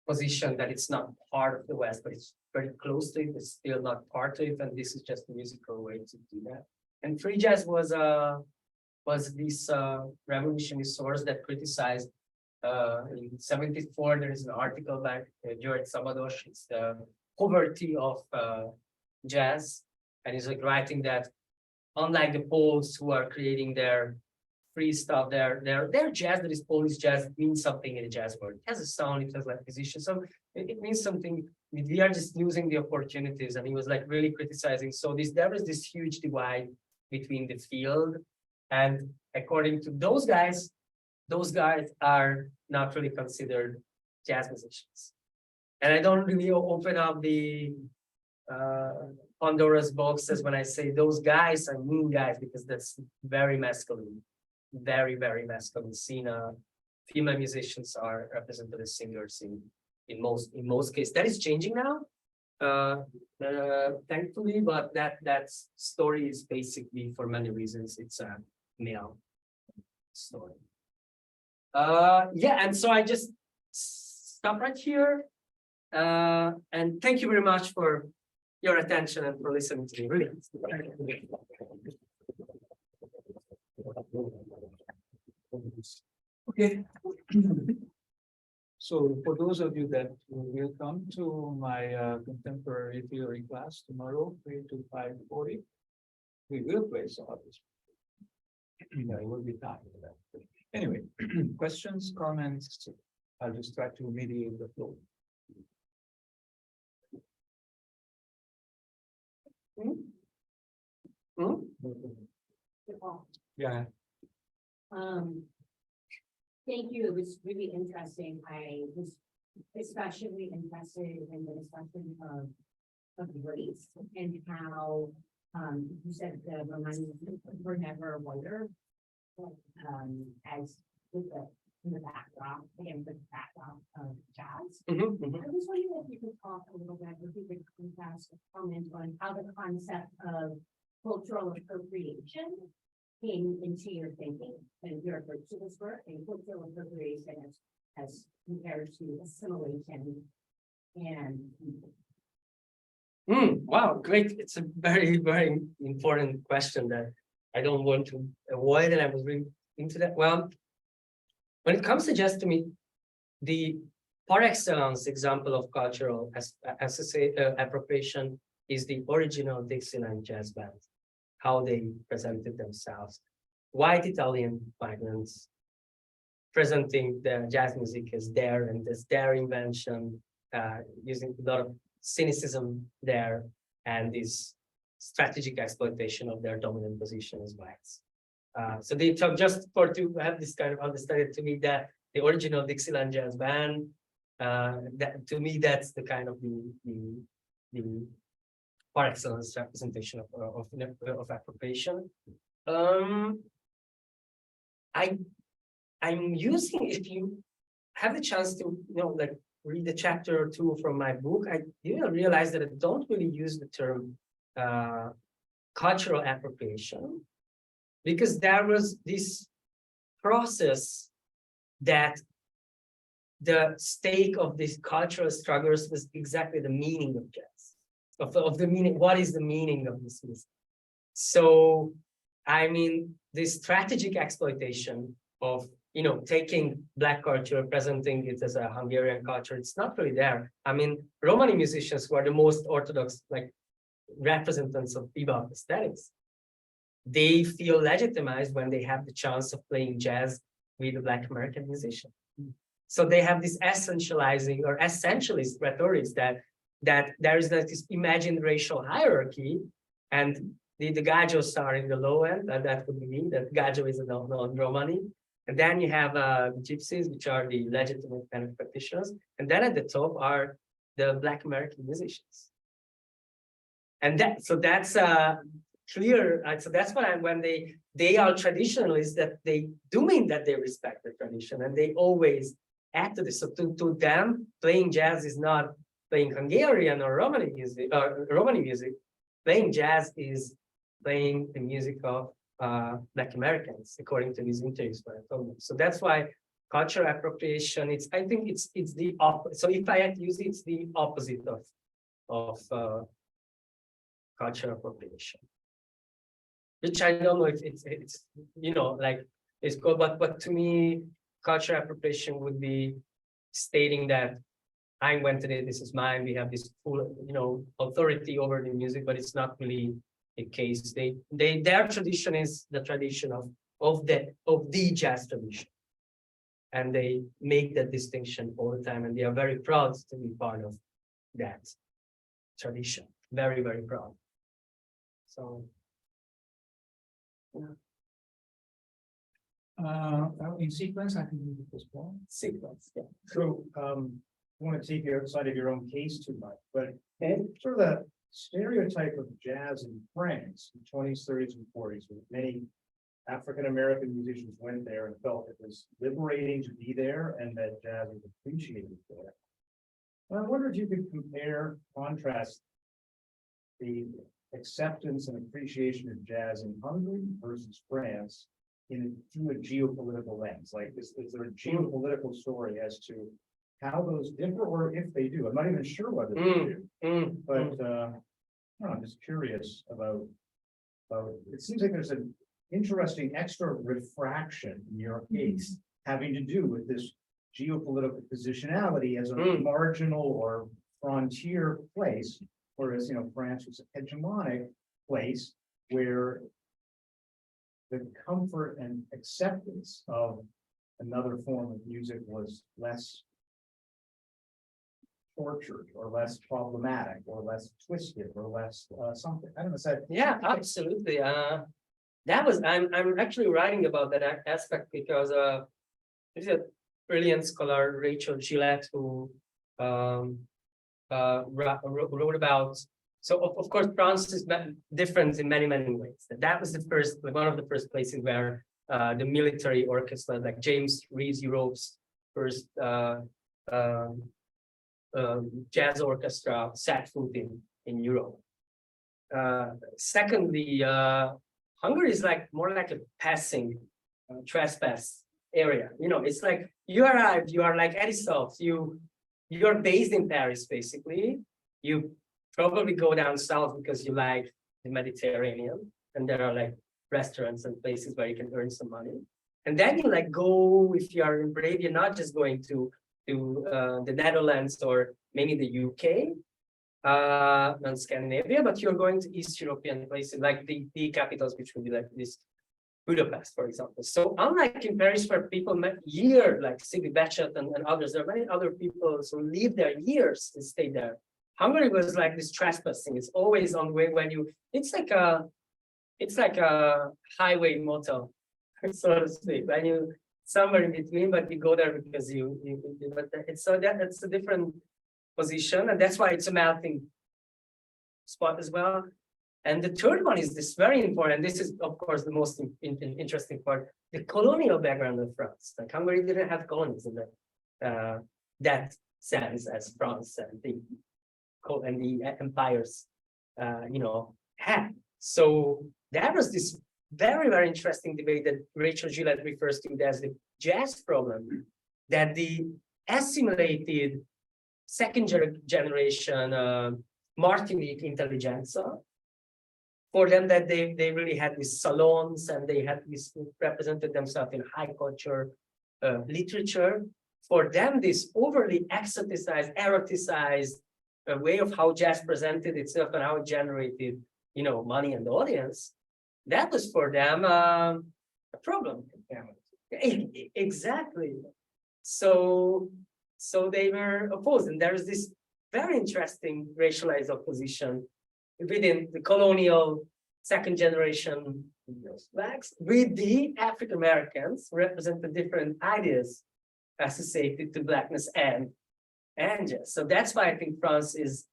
position that it's not part of the West, but it's very close to it, it's still not part of it, and this is just a musical way to do that. And free jazz was this revolutionary source that criticized in '74, there is an article by George Szabados, it's the poverty of jazz, and he's like writing that unlike the Poles who are creating their free stuff, their jazz, that is Polish jazz, means something in the jazz world. It has a sound, it has like musicians, so it means something. We are just losing the opportunities, and he was like really criticizing. So there was this huge divide between the field, and according to those guys are not really considered jazz musicians. And I don't really open up the Pandora's boxes when I say those guys are mean guys, because that's very masculine, very masculine scene. Female musicians are represented as singers in most cases. That is changing now, thankfully, but that story is basically, for many reasons, it's a male story. Yeah, and so I just stop right here. And thank you very much for your attention and for listening to me. Really. Okay. So for those of you that will come to my contemporary theory class tomorrow, 3 to 5:40, we will play some of this. It will be time for that. Anyway, questions, comments? I'll just try to mediate the flow. Yeah. Thank you. It was really interesting. I was especially interested in the discussion of race and how you said the Romani were never whiter, as with the backdrop, again, the backdrop of jazz. I was wondering if you could talk a little bit, if you could comment on how the concept of cultural appropriation came into your thinking and your approach to this work, and cultural appropriation as compared to assimilation and. Wow, great. It's a very important question that I don't want to avoid, and I was really into that. Well, when it comes to jazz, to me, the par excellence example of cultural appropriation is the original Dixieland jazz band, how they presented themselves. White Italian migrants presenting the jazz music as their, and as their invention, using a lot of cynicism there, and this strategic exploitation of their dominant position as whites. So they just to have this kind of understanding, to me, that the original Dixieland jazz band, that to me, that's the kind of the par excellence representation of appropriation. I'm using, if you have the chance to, like read a chapter or two from my book, I realize that I don't really use the term cultural appropriation, because there was this process that the stake of these cultural struggles was exactly the meaning of jazz, of the meaning. What is the meaning of this music? So, I mean, this strategic exploitation of, taking Black culture, presenting it as a Hungarian culture, it's not really there. I mean, Romani musicians, who are the most orthodox, like, representatives of bebop aesthetics, they feel legitimized when they have the chance of playing jazz with a Black American musician. So they have this essentializing or essentialist rhetoric that there is like this imagined racial hierarchy, and the Gajos are in the low end, and that would mean that Gajo is a non-Romani. And then you have gypsies, which are the legitimate kind of practitioners. And then at the top are the Black American musicians. And that's clear. So that's why when they are traditionalists, that they do mean that they respect the tradition, and they always add to this. So to them, playing jazz is not playing Hungarian or Romani music. Playing jazz is playing the music of Black Americans, according to these interviews that I told them. So that's why cultural appropriation. I think it's the opposite. So if I had to use it, it's the opposite of cultural appropriation, which I don't know if it's like it's good, but to me, cultural appropriation would be stating that I invented it, this is mine, we have this full, authority over the music, but it's not really the case. Their tradition is the tradition of the jazz tradition. And they make that distinction all the time, and they are very proud to be part of that tradition. Very, very proud. So yeah. In sequence, I can move it as well. Sequence, yeah. So, I want to take you outside of your own case too much, but sort of the stereotype of jazz in France in the 20s, 30s, and 40s, where many African-American musicians went there and felt it was liberating to be there and that jazz was appreciated there. And I wonder if you could contrast the acceptance and appreciation of jazz in Hungary versus France through a geopolitical lens. Like, is there a geopolitical story as to how those differ, or if they do? I'm not even sure whether they do. But I'm just curious about it. Seems like there's an interesting extra refraction in your case having to do with this geopolitical positionality as a marginal or frontier place, whereas France was a hegemonic place where the comfort and acceptance of another form of music was less tortured or less problematic or less twisted or less something. I don't know. Yeah, absolutely. I'm actually writing about that aspect because there's a brilliant scholar, Rachel Gillette, who wrote about. So of course, France is different in many, many ways. That was one of the first places where the military orchestra, like James Reeves Europe's first jazz orchestra, set foot in Europe. Secondly, Hungary is more like a passing trespass area. It's like you arrived, you are like Edisov, you're based in Paris, basically. You probably go down south because you like the Mediterranean, and there are restaurants and places where you can earn some money. And then you go, if you are brave, you're not just going to the Netherlands or maybe the UK and Scandinavia, but you're going to East European places like the capitals, which would be like this Budapest, for example. So unlike in Paris, where people met years, like Sigrid Bechet and others, there are many other people who live there years and stay there. Hungary was like this trespassing. It's always on the way when it's like a highway motel, so to speak. When you somewhere in between, but you go there because but it's a different position, and that's why it's a melting spot as well. And the third one is this very important. This is, of course, the most interesting part: the colonial background of France. Like Hungary didn't have colonies in that sense as France and the empires, had. So there was this very, very interesting debate that Rachel Gillette refers to as the jazz problem, that the assimilated second generation Martinique intelligentsia, for them that they really had these salons and they had this represented themselves in high culture literature. For them, this overly exoticized, eroticized way of how jazz presented itself and how it generated, money and audience, that was for them a problem. Exactly. So they were opposed, and there is this very interesting racialized opposition within the colonial second generation blacks with the African Americans who represented different ideas associated to blackness and jazz. So that's why I think France is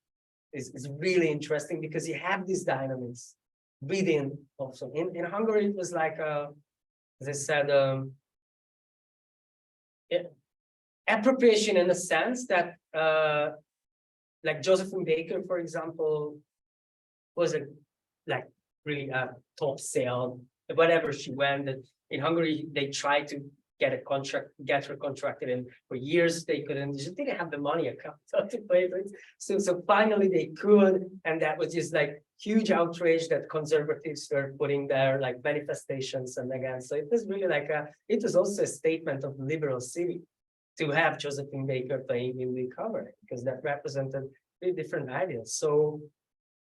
really interesting, because you have these dynamics within also. In Hungary, it was like as I said, appropriation in the sense that like Josephine Baker, for example, was really a top sale wherever she went. In Hungary, they tried to get her contracted, and for years they couldn't. They just didn't have the money to play with. So finally they could, and that was just like huge outrage that conservatives were putting there, like manifestations and again. So it was really like it was also a statement of liberal city to have Josephine Baker playing in the cover, because that represented very different ideas. So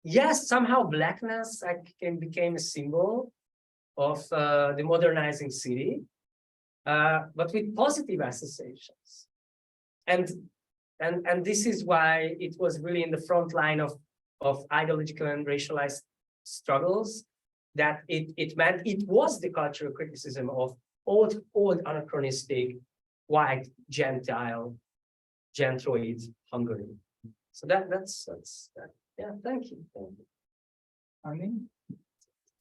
yes, somehow blackness became a symbol of the modernizing city. But with positive associations, and this is why it was really in the front line of ideological and racialized struggles, that it meant it was the cultural criticism of old anachronistic white Gentile gentroid Hungary. So that's that. Yeah, thank you. I mean,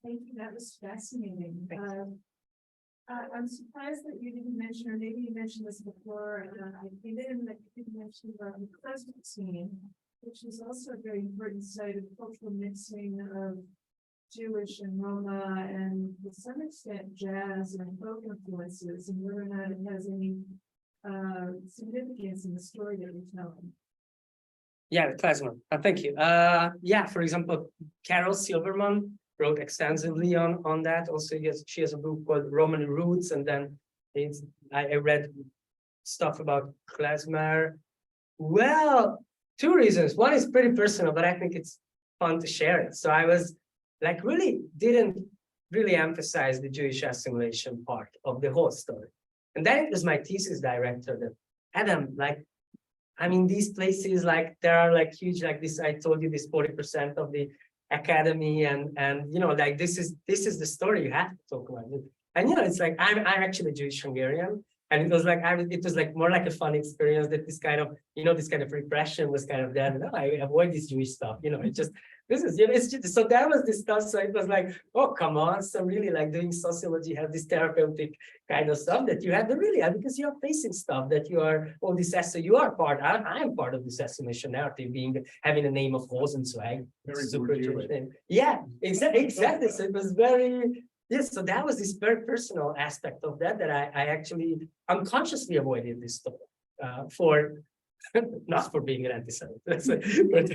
Thank you, that was fascinating. I'm surprised that you didn't mention, or maybe you mentioned this before, you didn't mention the klezmer scene, which is also a very important site of cultural mixing of Jewish and Roma, and to some extent jazz and folk influences, and whether or not it has any significance in the story that you're telling. Yeah, the klezmer. Thank you. Yeah, for example, Carol Silverman wrote extensively on that. Also, she has a book called Romani Roots, and then I read stuff about klezmer. Well, two reasons. One is pretty personal, but I think it's fun to share it. So I was like, didn't really emphasize the Jewish assimilation part of the whole story. And then it was my thesis director that, Adam, these places, there are huge, this, I told you, this 40% of the academy, and this is the story you have to talk about it. And it's like I'm actually Jewish Hungarian, and it was more like a fun experience, that this kind of repression was kind of there. No, I avoid this Jewish stuff. So that was discussed. So it was like, oh, come on. So really, doing sociology has this therapeutic kind of stuff that you have to really have, because you're facing stuff that you are all this. So you are part. I am part of this assimilation narrative, having a name of Rosenzweig. Very super Bourdieu. Jewish name. Yeah, exactly. So it was very. Yes, so that was this very personal aspect of that I actually unconsciously avoided this story not for being an anti-Semite, but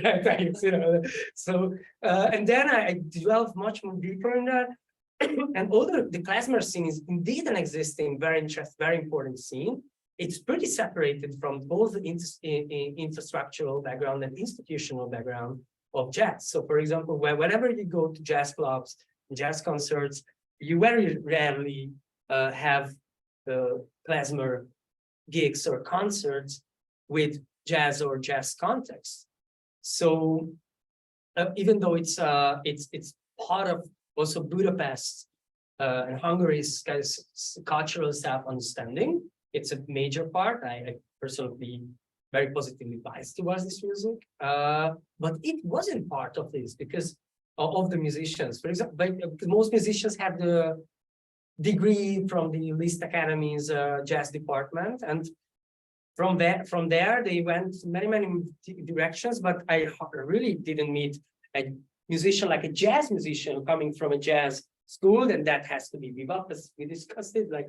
So and then I delved much more deeper in that. And although the klezmer scene is indeed an existing, very important scene, it's pretty separated from both the infrastructural background and institutional background of jazz. So, for example, whenever you go to jazz clubs, jazz concerts, you very rarely have klezmer gigs or concerts with jazz or jazz context. So even though it's part of also Budapest and Hungary's kind of cultural self-understanding, it's a major part. I personally very positively biased towards this music, but it wasn't part of this, because of the musicians. For example, because most musicians have the degree from the Liszt Academy's jazz department, and from there they went many directions. But I really didn't meet a musician like a jazz musician coming from a jazz school, and that has to be bebop, as we discussed it, like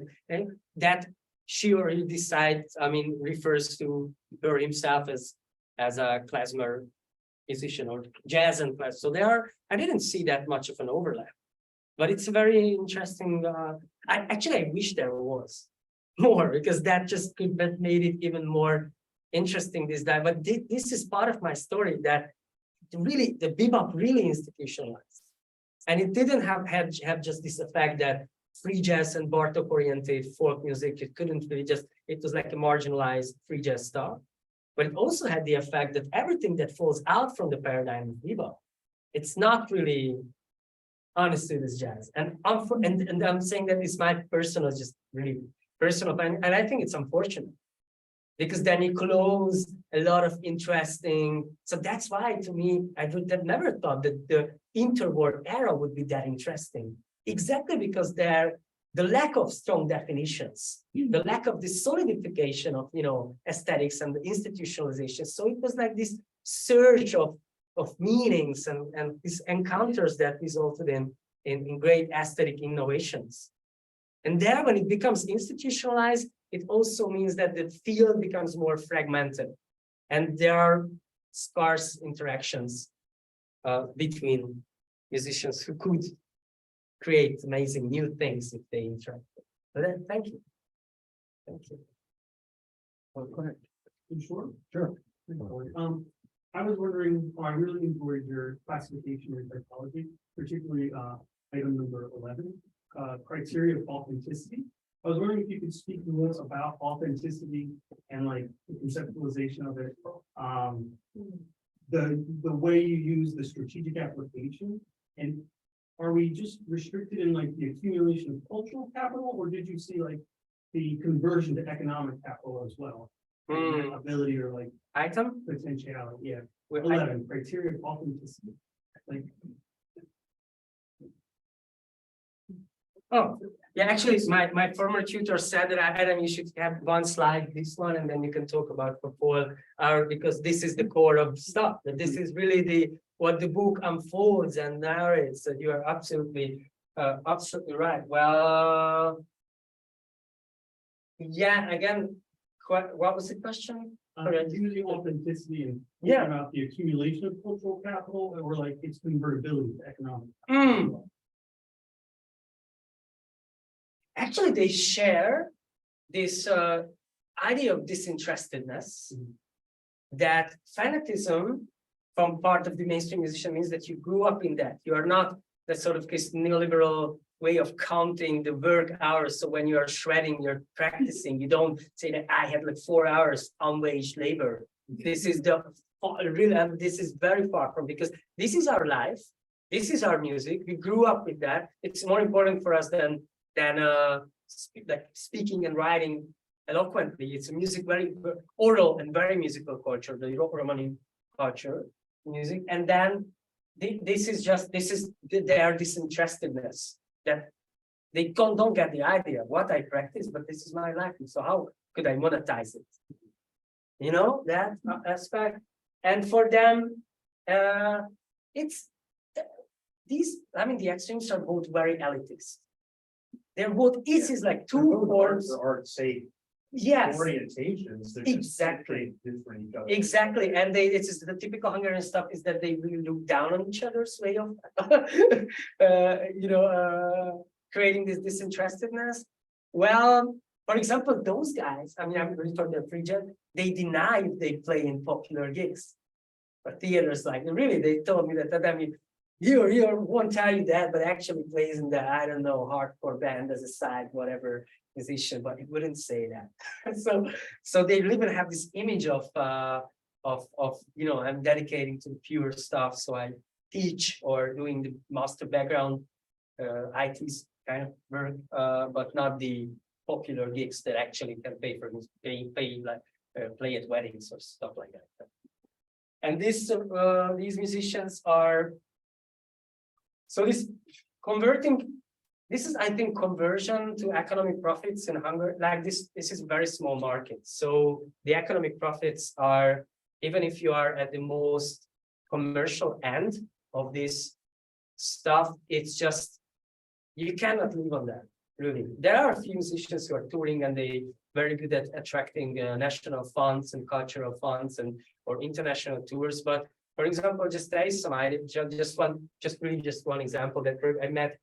that she or he decides, I mean, refers to her himself as a klezmer musician or jazz and klezmer. So I didn't see that much of an overlap, but it's a very interesting. I wish there was more, because that just could have made it even more interesting this time. But this is part of my story, that really the bebop really institutionalized, and it didn't have just this effect that free jazz and Bartók oriented folk music, it couldn't really it was like a marginalized free jazz stuff. But it also had the effect that everything that falls out from the paradigm of bebop, it's not really understood as jazz. And I'm saying that it's my personal, just really personal, and I think it's unfortunate, because then you close a lot of interesting. So that's why, to me, I would have never thought that the interwar era would be that interesting. Exactly because the lack of strong definitions, the lack of this solidification of aesthetics and the institutionalization. So it was like this surge of meanings and these encounters that resulted in great aesthetic innovations. And there, when it becomes institutionalized, it also means that the field becomes more fragmented, and there are scarce interactions between musicians who could create amazing new things if they interact. But thank you. Thank you. Go ahead. Sure. Sure. I was wondering, I really enjoyed your classification in psychology, particularly item number 11, criteria of authenticity. I was wondering if you could speak more about authenticity and like the conceptualization of it, the way you use the strategic application, and are we just restricted in like the accumulation of cultural capital, or did you see like the conversion to economic capital as well? Ability or like Item? potentiality, yeah. Well, 11, criteria of authenticity. Like, Oh, yeah, actually, my former tutor said that Adam, you should have one slide, this one, and then you can talk about Popol, because this is the core of stuff. That this is really what the book unfolds and narrates. So you are absolutely right. Well, yeah, again, what was the question? using authenticity and Yeah. about the accumulation of cultural capital, or like its convertibility to economic. Actually, they share this idea of disinterestedness, that fanatism from part of the mainstream musician means that you grew up in that. You are not the sort of this neoliberal way of counting the work hours. So when you are shredding, you're practicing. You don't say that I had like 4 hours unwaged labor. This is this is very far from, because this is our life. This is our music. We grew up with that. It's more important for us than like speaking and writing eloquently. It's a music, very oral and very musical culture, the Romani culture, music. And then this is their disinterestedness, that they don't get the idea of what I practice, but this is my life. So how could I monetize it? That aspect. And for them, it's these, the extremes are both very elitist. They're both, it is like two forms. Art say Yes, orientations. They're exactly. just different each other. Exactly. And it's just the typical Hungarian stuff is that they really look down on each other's way of, creating this disinterestedness. Well, for example, those guys, I'm really talking about free jazz, they deny if they play in popular gigs. But theaters, like, really, they told me that, you won't tell you that, but actually plays in the, I don't know, hardcore band as a side, whatever musician, but it wouldn't say that. so they even have this image of I'm dedicating to the pure stuff. So I teach or doing the master background, IT kind of work, but not the popular gigs that actually can pay for pay like play at weddings or stuff like that. And these musicians are So this converting, this is, I think, conversion to economic profits in Hungary. Like this is a very small market. So the economic profits are, even if you are at the most commercial end of this stuff, it's just, you cannot live on that, really. There are a few musicians who are touring and they very good at attracting national funds and cultural funds and or international tours. But for example, just there is some idea, just one example that I met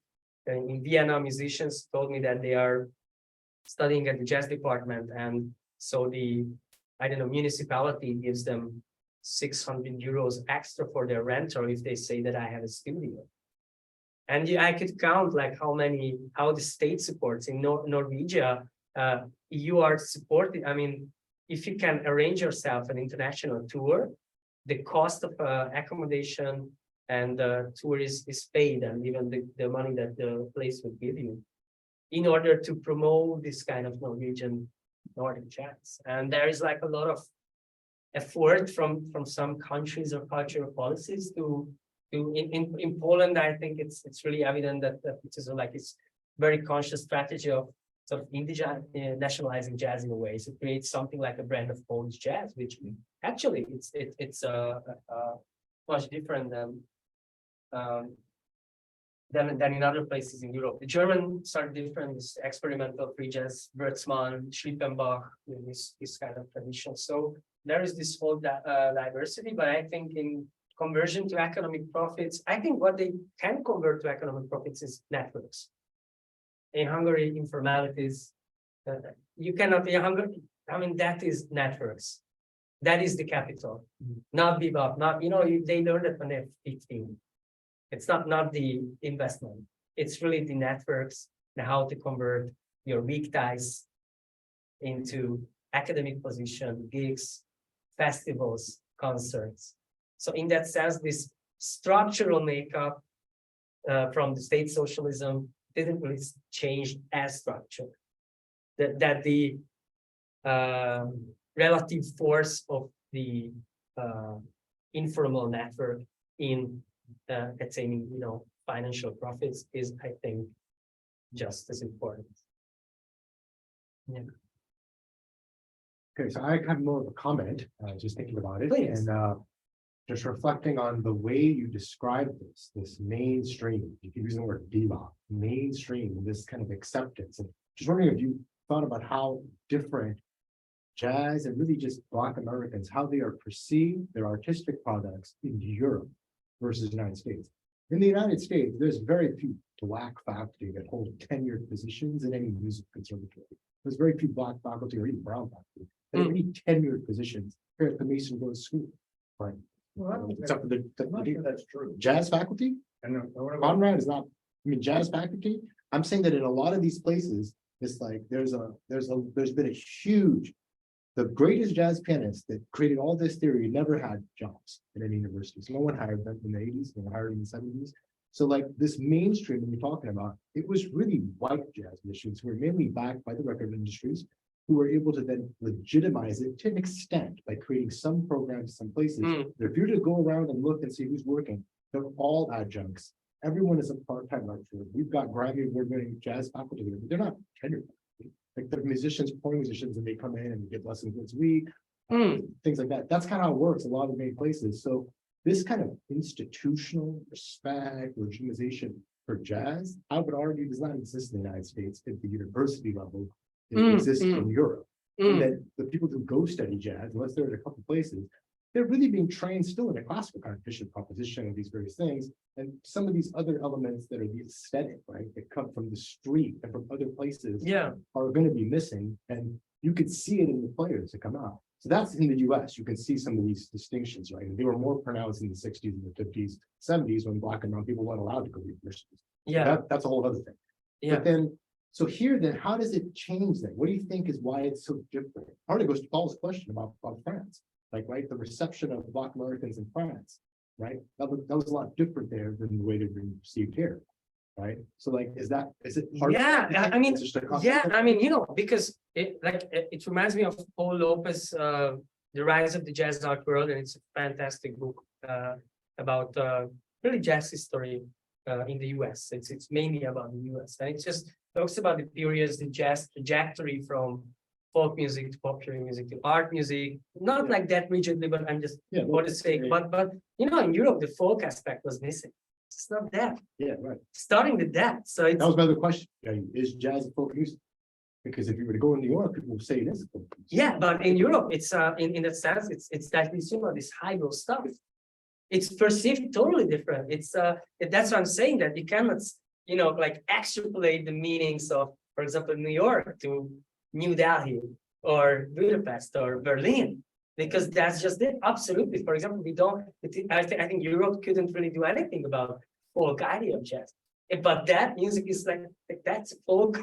in Vienna. Musicians told me that they are studying at the jazz department, and so the, I don't know, municipality gives them 600 euros extra for their rental if they say that I have a studio. And I could count like how the state supports in Norwegia. You are supported. I mean, if you can arrange yourself an international tour, the cost of accommodation and tour is paid, and even the money that the place would give you in order to promote this kind of Norwegian Nordic jazz. And there is like a lot of effort from some countries or cultural policies to in Poland. I think it's really evident that it is like it's very conscious strategy of sort of indigenous nationalizing jazz in a way. So it creates something like a brand of Polish jazz, which actually it's much different than in other places in Europe. The Germans are different. This experimental free jazz, Bertzmann, Schlippenbach, this kind of tradition. So there is this whole diversity, but I think in conversion to economic profits, I think what they can convert to economic profits is networks. In Hungary, informalities, you cannot, in Hungary, I mean, that is networks. That is the capital, not bebop, not, they learned it when they're 15. It's not the investment. It's really the networks and how to convert your weak ties into academic position, gigs, festivals, concerts. So in that sense, this structural makeup from the state socialism didn't really change as structure. That the relative force of the informal network in attaining, financial profits is, I think, just as important. Yeah. Okay, so I have more of a comment, just thinking about it. Please. And just reflecting on the way you describe this mainstream, you can use the word bebop, mainstream, this kind of acceptance. And just wondering if you thought about how different jazz and really just Black Americans, how they are perceived, their artistic products in Europe versus the United States. In the United States, there's very few Black faculty that hold tenured positions in any music conservatory. There's very few Black faculty or even brown faculty that have any tenured positions here at the Mason Grove School. Right. Well, Except for I'm not sure that's true. jazz faculty. And Conrad is not, jazz faculty. I'm saying that in a lot of these places, it's like there's been a huge, the greatest jazz pianists that created all this theory never had jobs at any universities. No one hired them in the 80s, no one hired them in the 70s. So like this mainstream that you're talking about, it was really white jazz musicians who were mainly backed by the record industries, who were able to then legitimize it to an extent by creating some programs, some places. But if you were to go around and look and see who's working, they're all adjuncts. Everyone is a part-time lecturer. We've got Grammy award-winning jazz faculty here, but they're not tenured. Like they're musicians, pouring musicians, and they come in and get lessons once a week, things like that. That's kind of how it works a lot of main places. So this kind of institutional respect, legitimization for jazz, I would argue does not exist in the United States at the university level. It exists in Europe. And that the people who go study jazz, unless they're at a couple places, they're really being trained still in a classical competition proposition of these various things. And some of these other elements that are the aesthetic, right, that come from the street and from other places are going to be missing. And you could see it in the players that come out. So that's in the US. You can see some of these distinctions, right? And they were more pronounced in the 60s and the 50s, 70s when Black and brown people weren't allowed to go to universities. Yeah. That's a whole other thing. Yeah. But then, so here then, how does it change then? What do you think is why it's so different? Part of it goes to Paul's question about France. Like, right, the reception of Black Americans in France, right? That was a lot different there than the way they've been received here, right? So, like, is it? Yeah, I mean, because it reminds me of Paul Lopez, The Rise of the Jazz Art World, and it's a fantastic book about really jazz history in the US. It's mainly about the US, and it just talks about the periods, the jazz trajectory from folk music to popular music to art music. Not like that rigidly, but I'm just for the sake. But you know, in Europe, the folk aspect was missing. It's not that. Yeah, right. Starting with that, so it's That was my other question. Is jazz folk music? Because if you were to go in New York, people would say it is folk music. yeah, but in Europe, it's in that sense, it's that this, you know, this hybrid stuff. It's perceived totally different. It's that's what I'm saying, that you cannot, you know, like extrapolate the meanings of, for example, New York to New Delhi or Budapest or Berlin, because that's just it. Absolutely. For example, we don't. I think Europe couldn't really do anything about folk idea of jazz. But that music is like that's folk,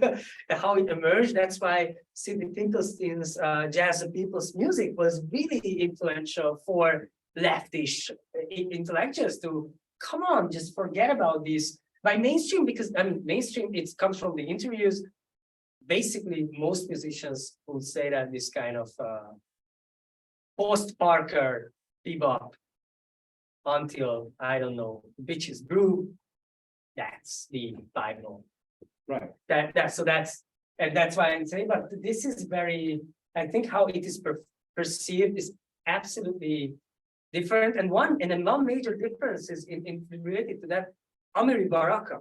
how it emerged. That's why Sidney Finkelstein's jazz and people's music was really influential for leftish intellectuals to come on, just forget about this by mainstream, because I mean mainstream, it comes from the interviews. Basically, most musicians would say that this kind of post-Parker bebop until, I don't know, Bitches Brew, that's the Bible. Right. And that's why I'm saying, but this is very, I think how it is perceived is absolutely different. And one major difference is in related to that, Amiri Baraka.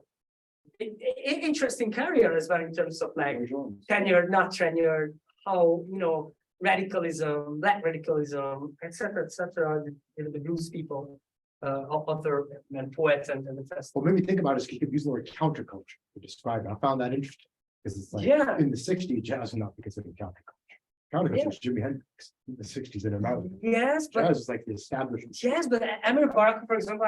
Interesting career as well in terms of like tenured, not tenured, how, you know, radicalism, black radicalism, etc., the blues people, author and poet and the rest. What made me think about it is you could use the word counterculture to describe it. I found that interesting because it's like Yeah. in the 60s, jazz was not considered counterculture. Counterculture was Jimi Hendrix in the 60s in America. Yes, but Jazz is like the establishment. yes, but Amir Baraka, for example,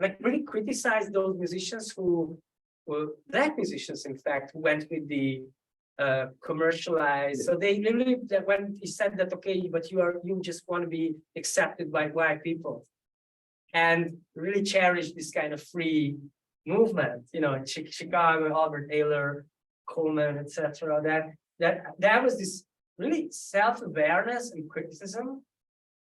like really criticized those musicians who were black musicians, in fact, who went with the commercialized. So they literally, that when he said that, okay, but you just want to be accepted by white people, and really cherish this kind of free movement, you know, in Chicago, Albert Ayler, Coleman, etc. That was this really self-awareness and criticism.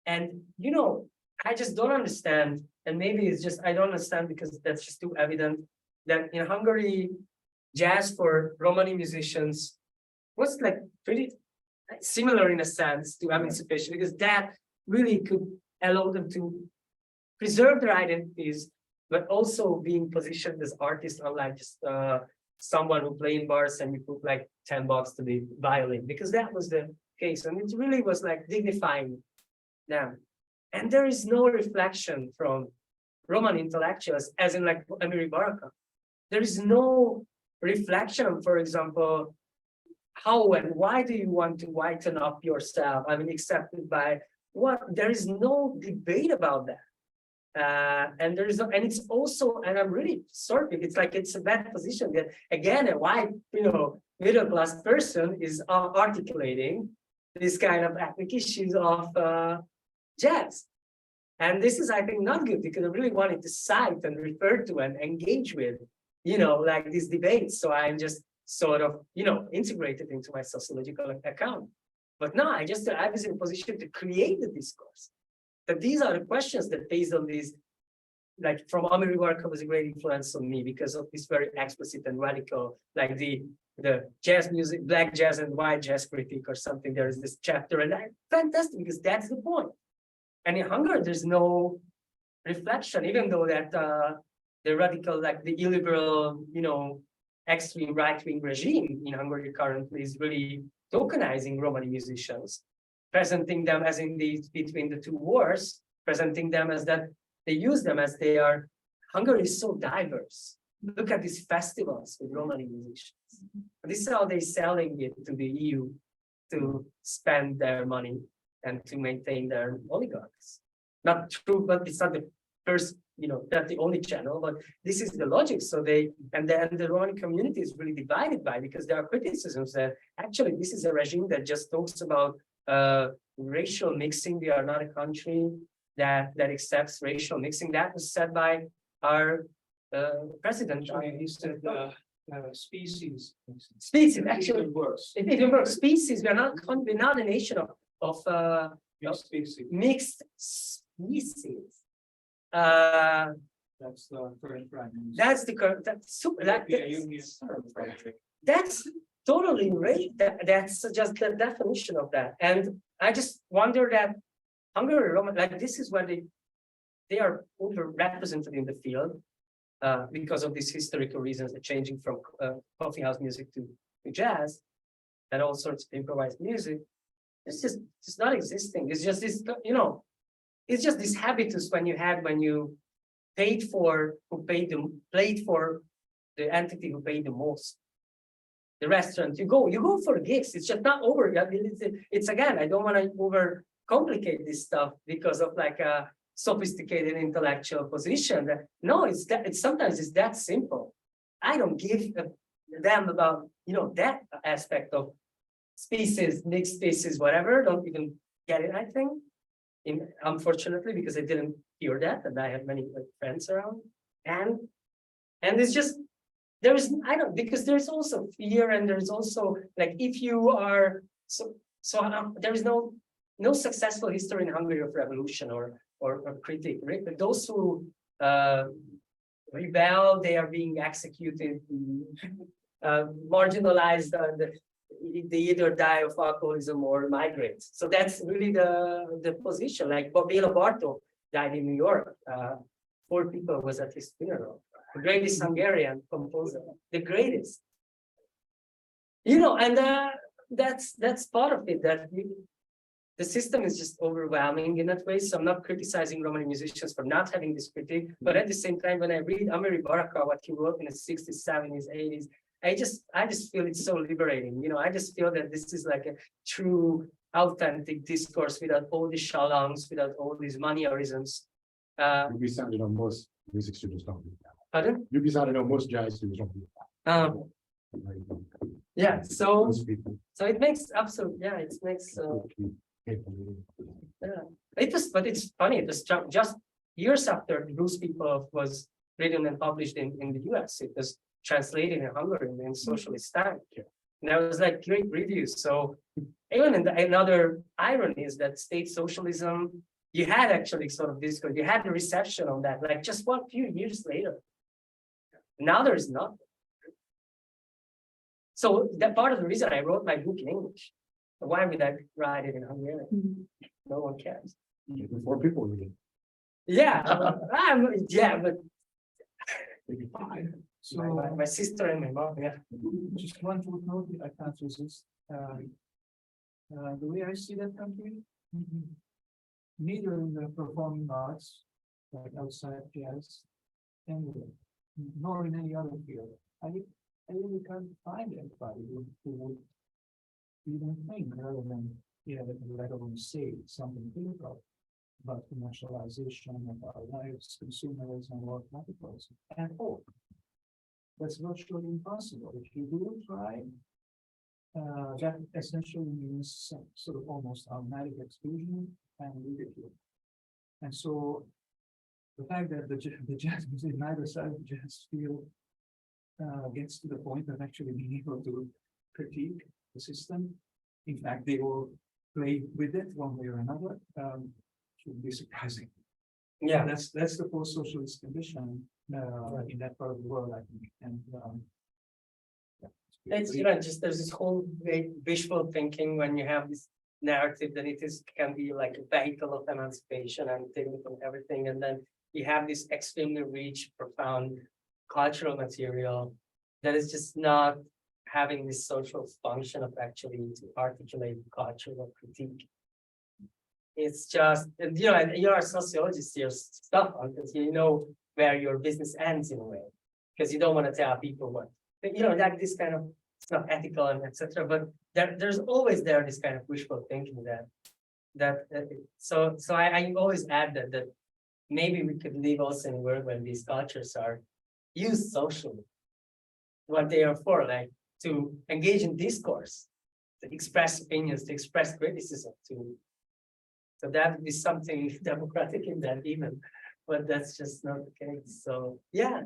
And, you know, I just don't understand, and maybe it's just, I don't understand because that's just too evident, that in Hungary, jazz for Romani musicians was like pretty similar in a sense to emancipation, because that really could allow them to preserve their identities, but also being positioned as artists, unlike just someone who play in bars and you put like $10 to the violin, because that was the case. And it really was like dignifying them. And there is no reflection from Roman intellectuals, as in like Amiri Baraka. There is no reflection, for example, how and why do you want to whiten up yourself? I mean, accepted by what? There is no debate about that. And there is no, and it's also, and I'm really sorry, it's like it's a bad position that again a white, you know, middle class person is articulating this kind of ethnic issues of jazz. And this is, I think, not good, because I really wanted to cite and refer to and engage with, you know, like these debates. So I'm just sort of, you know, integrated into my sociological account. But no, I was in a position to create the discourse. That these are the questions that based on these, like from Amiri Baraka was a great influence on me because of this very explicit and radical, like the jazz music, black jazz and white jazz critique or something. There is this chapter, and fantastic, because that's the point. And in Hungary, there's no reflection, even though that the radical, like the illiberal, you know, extreme right-wing regime in Hungary currently is really tokenizing Romani musicians, presenting them as in the between the two wars, presenting them as that they use them as they are. Hungary is so diverse. Look at these festivals with Romani musicians. This is how they're selling it to the EU to spend their money and to maintain their oligarchs. Not true, but it's not the first, you know, not the only channel, but this is the logic. So and then the Romani community is really divided by, because there are criticisms that actually this is a regime that just talks about racial mixing. We are not a country that accepts racial mixing. That was said by our president. He said species. Species, actually. It works. It works. Species. We're not a nation of Species. mixed species. That's the current prime minister. That's the current, that's super, like, Yeah, that's totally right. That's just the definition of that. And I just wonder that Hungary, Roman, like this is where they are overrepresented in the field because of these historical reasons, the changing from coffeehouse music to jazz and all sorts of improvised music. It's not existing. It's just this, it's just this habitus when you played for the entity who paid the most. The restaurant, you go for gigs. It's just not over. It's again, I don't want to over complicate this stuff because of like a sophisticated intellectual position. No, it's sometimes it's that simple. I don't give a damn about that aspect of species, mixed species, whatever. Don't even get it, I think. Unfortunately, because I didn't hear that, and I have many friends around, and it's just because there's also fear, and there's also like if you are there is no successful history in Hungary of revolution or critique, right? But those who rebel, they are being executed, marginalized, they either die of alcoholism or migrate. So that's really the position. Like Béla Bartók died in New York. 4 people was at his funeral. The greatest Hungarian composer, the greatest. And that's part of it. That the system is just overwhelming in that way. So I'm not criticizing Romani musicians for not having this critique, but at the same time, when I read Amiri Baraka, what he wrote in the 60s, 70s, 80s, I just feel it's so liberating. I just feel that this is like a true, authentic discourse without all these shalongs, without all these mannerisms. You'd be sounded on most music students don't do that. Pardon? You'd be sounded on most jazz students don't do that. Yeah. So Most people. it makes absolute. Yeah, it makes. Yeah. But it's funny. It was just years after the Blues People was written and published in the US. It was translated in Hungary in socialist time. Yeah. And that was like great reviews. So even another irony is that state socialism, you had actually sort of discourse, you had the reception on that, like just one few years later. Now there's nothing. So that part of the reason I wrote my book in English. Why would I write it in Hungarian? No one cares. Before people read it. Yeah, but Maybe 5. So my sister and my mom, yeah. just one footnote, I can't resist. The way I see that country, neither in the performing arts, like outside jazz, anywhere, nor in any other field. I really can't find anybody who would even think rather than let alone say something critical about commercialization of our lives, consumerism, or capitalism, and hope. That's virtually impossible. If you do try, that essentially means some sort of almost automatic exclusion and ridicule. And so the fact that the jazz music, neither side of the jazz field gets to the point of actually being able to critique the system. In fact, they will play with it one way or another. Should be surprising. Yeah, That's the post-socialist condition in that part of the world, I think. And it's just there's this whole great visual thinking when you have this narrative that can be like a vehicle of emancipation and taking from everything, and then you have this extremely rich, profound cultural material that is just not having this social function of actually to articulate cultural critique. It's just, you're a sociologist, you're stuff because you know where your business ends in a way, because you don't want to tell people what, like this kind of, it's not ethical and etc. But there's always this kind of wishful thinking so I always add that maybe we could live also in a world when these cultures are used socially, what they are for, like to engage in discourse, to express opinions, to express criticism, so that would be something democratic in that even, but that's just not the case. So yeah,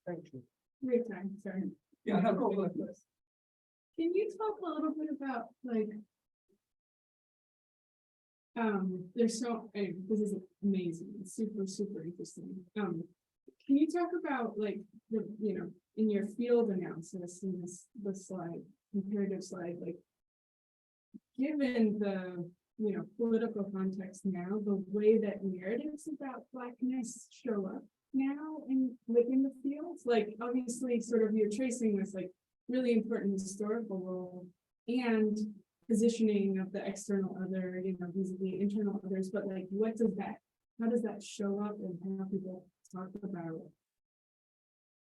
thank you. Wait, sorry. yeah, no, go ahead. Can you talk a little bit about like, this is amazing, it's super, super interesting. Can you talk about like the, in your field analysis in the slide, comparative slide, like given the, political context now, the way that narratives about Blackness show up now within the fields, like obviously sort of you're tracing this like really important historical role and positioning of the external other, vis-a-vis internal others, but like how does that show up and how people talk about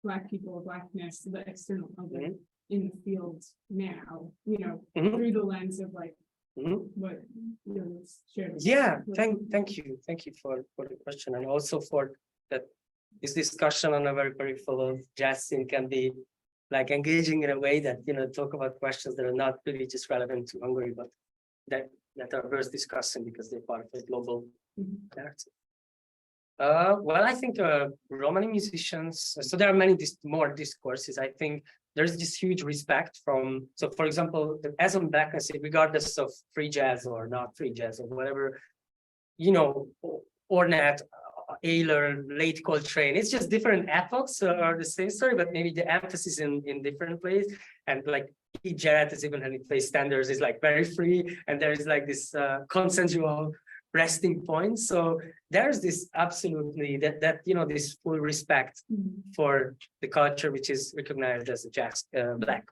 Black people, Blackness, the external other in the field now, through the lens of like what shared. Yeah, thank you for the question, and also for that this discussion on a very peripheral of jazz scene can be like engaging in a way that talk about questions that are not really just relevant to Hungary, but that are worth discussing because they're part of a global narrative. Well, I think Romani musicians, so there are many more discourses. I think there's this huge respect from, so for example, as on Blackness, regardless of free jazz or not free jazz or whatever, Ornette, Ayler, late Coltrane, it's just different epochs are the same story, but maybe the emphasis in different places. And like Jarrett is even when he plays standards is like very free, and there is like this consensual resting point. So there's this absolutely that this full respect for the culture which is recognized as a jazz Black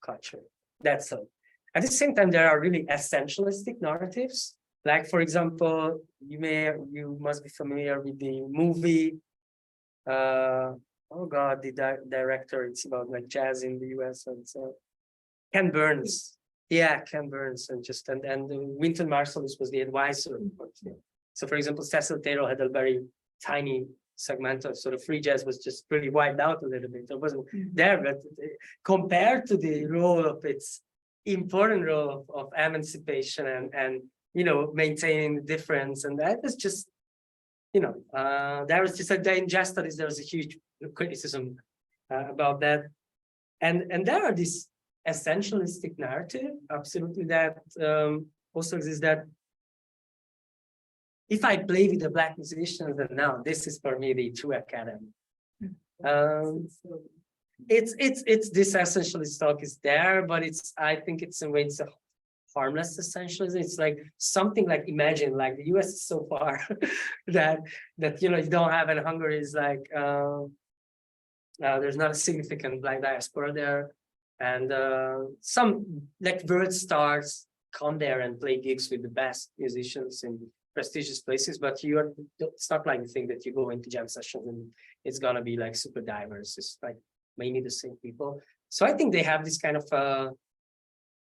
culture. That's so. At the same time, there are really essentialistic narratives. Like, for example, you must be familiar with the movie. Oh God, the director. It's about like jazz in the US, and so Ken Burns. Yeah, Ken Burns, and Wynton Marsalis was the advisor. So, for example, Cecil Taylor had a very tiny segment of sort of free jazz was just really wiped out a little bit. It wasn't there, but compared to the role of its important role of emancipation and maintaining the difference, and that was just, there was just in jazz studies there was a huge criticism about that, and there are these essentialistic narrative, absolutely, that also exists, that if I play with the Black musicians, then now this is for me the true academy. It's this essentialist talk is there, but I think it's in a way it's a harmless essentialism. It's like something like, imagine like the US is so far that you don't have in Hungary is like there's not a significant Black diaspora there. And some like world stars come there and play gigs with the best musicians in prestigious places, but it's not like the thing that you go into jam sessions and it's gonna be like super diverse. It's like mainly the same people. So I think they have this kind of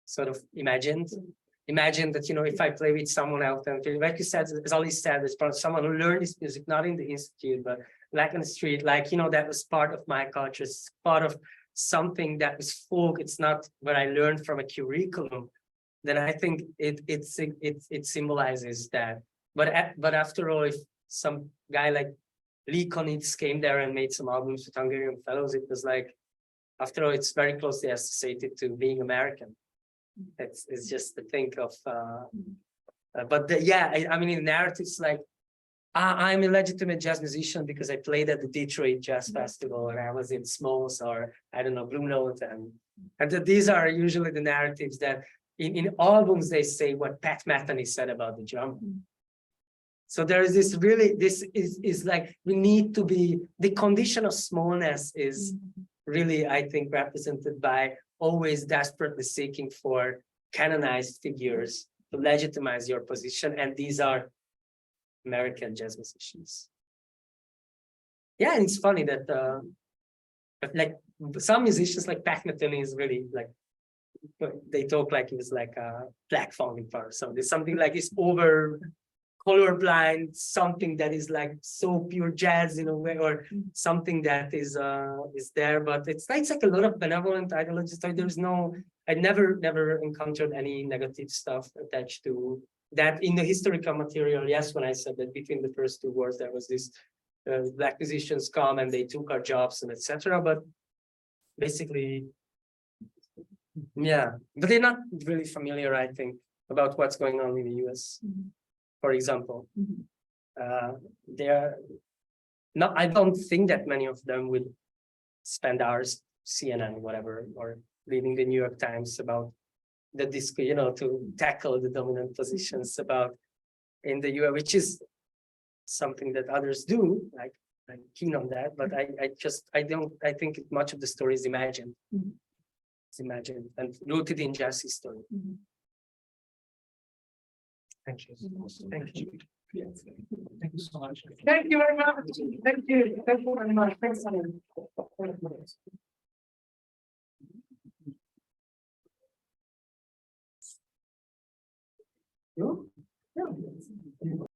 sort of imagine that if I play with someone else, and like you said, as Ali said, it's probably someone who learned this music not in the institute but like on the street, like that was part of my culture, it's part of something that was folk. It's not what I learned from a curriculum. Then I think it symbolizes that. But after all, if some guy like Lee Konitz came there and made some albums with Hungarian fellows, it was like, after all, it's very closely associated to being American. It's just to think of. I mean, in narratives like, I'm a legitimate jazz musician because I played at the Detroit Jazz Festival and I was in Smalls or I don't know, Blue Note, and these are usually the narratives that in albums they say what Pat Metheny said about the drummer. So there is this is like we need to be, the condition of smallness is really, I think, represented by always desperately seeking for canonized figures to legitimize your position, and these are American jazz musicians. Yeah, and it's funny that like some musicians like Pat Metheny is really like, they talk like he was like a Black founding father. So there's something like it's over colorblind, something that is like so pure jazz in a way, or something that is there, but it's like a lot of benevolent ideologies. So there's I never encountered any negative stuff attached to that in the historical material. Yes, when I said that between the first two wars there was this Black musicians come and they took our jobs and etc. But basically, yeah, but they're not really familiar, I think, about what's going on in the US. For example, no, I don't think that many of them will spend hours CNN, whatever, or reading the New York Times about the disco, to tackle the dominant positions about in the US, which is something that others do. Like I'm keen on that, but I think much of the story is imagined. It's imagined and rooted in jazz history. Thank you. Thank you. Yes, thank you so much. Thank you very much. Thank you. Thank you very much. Thanks, Alan.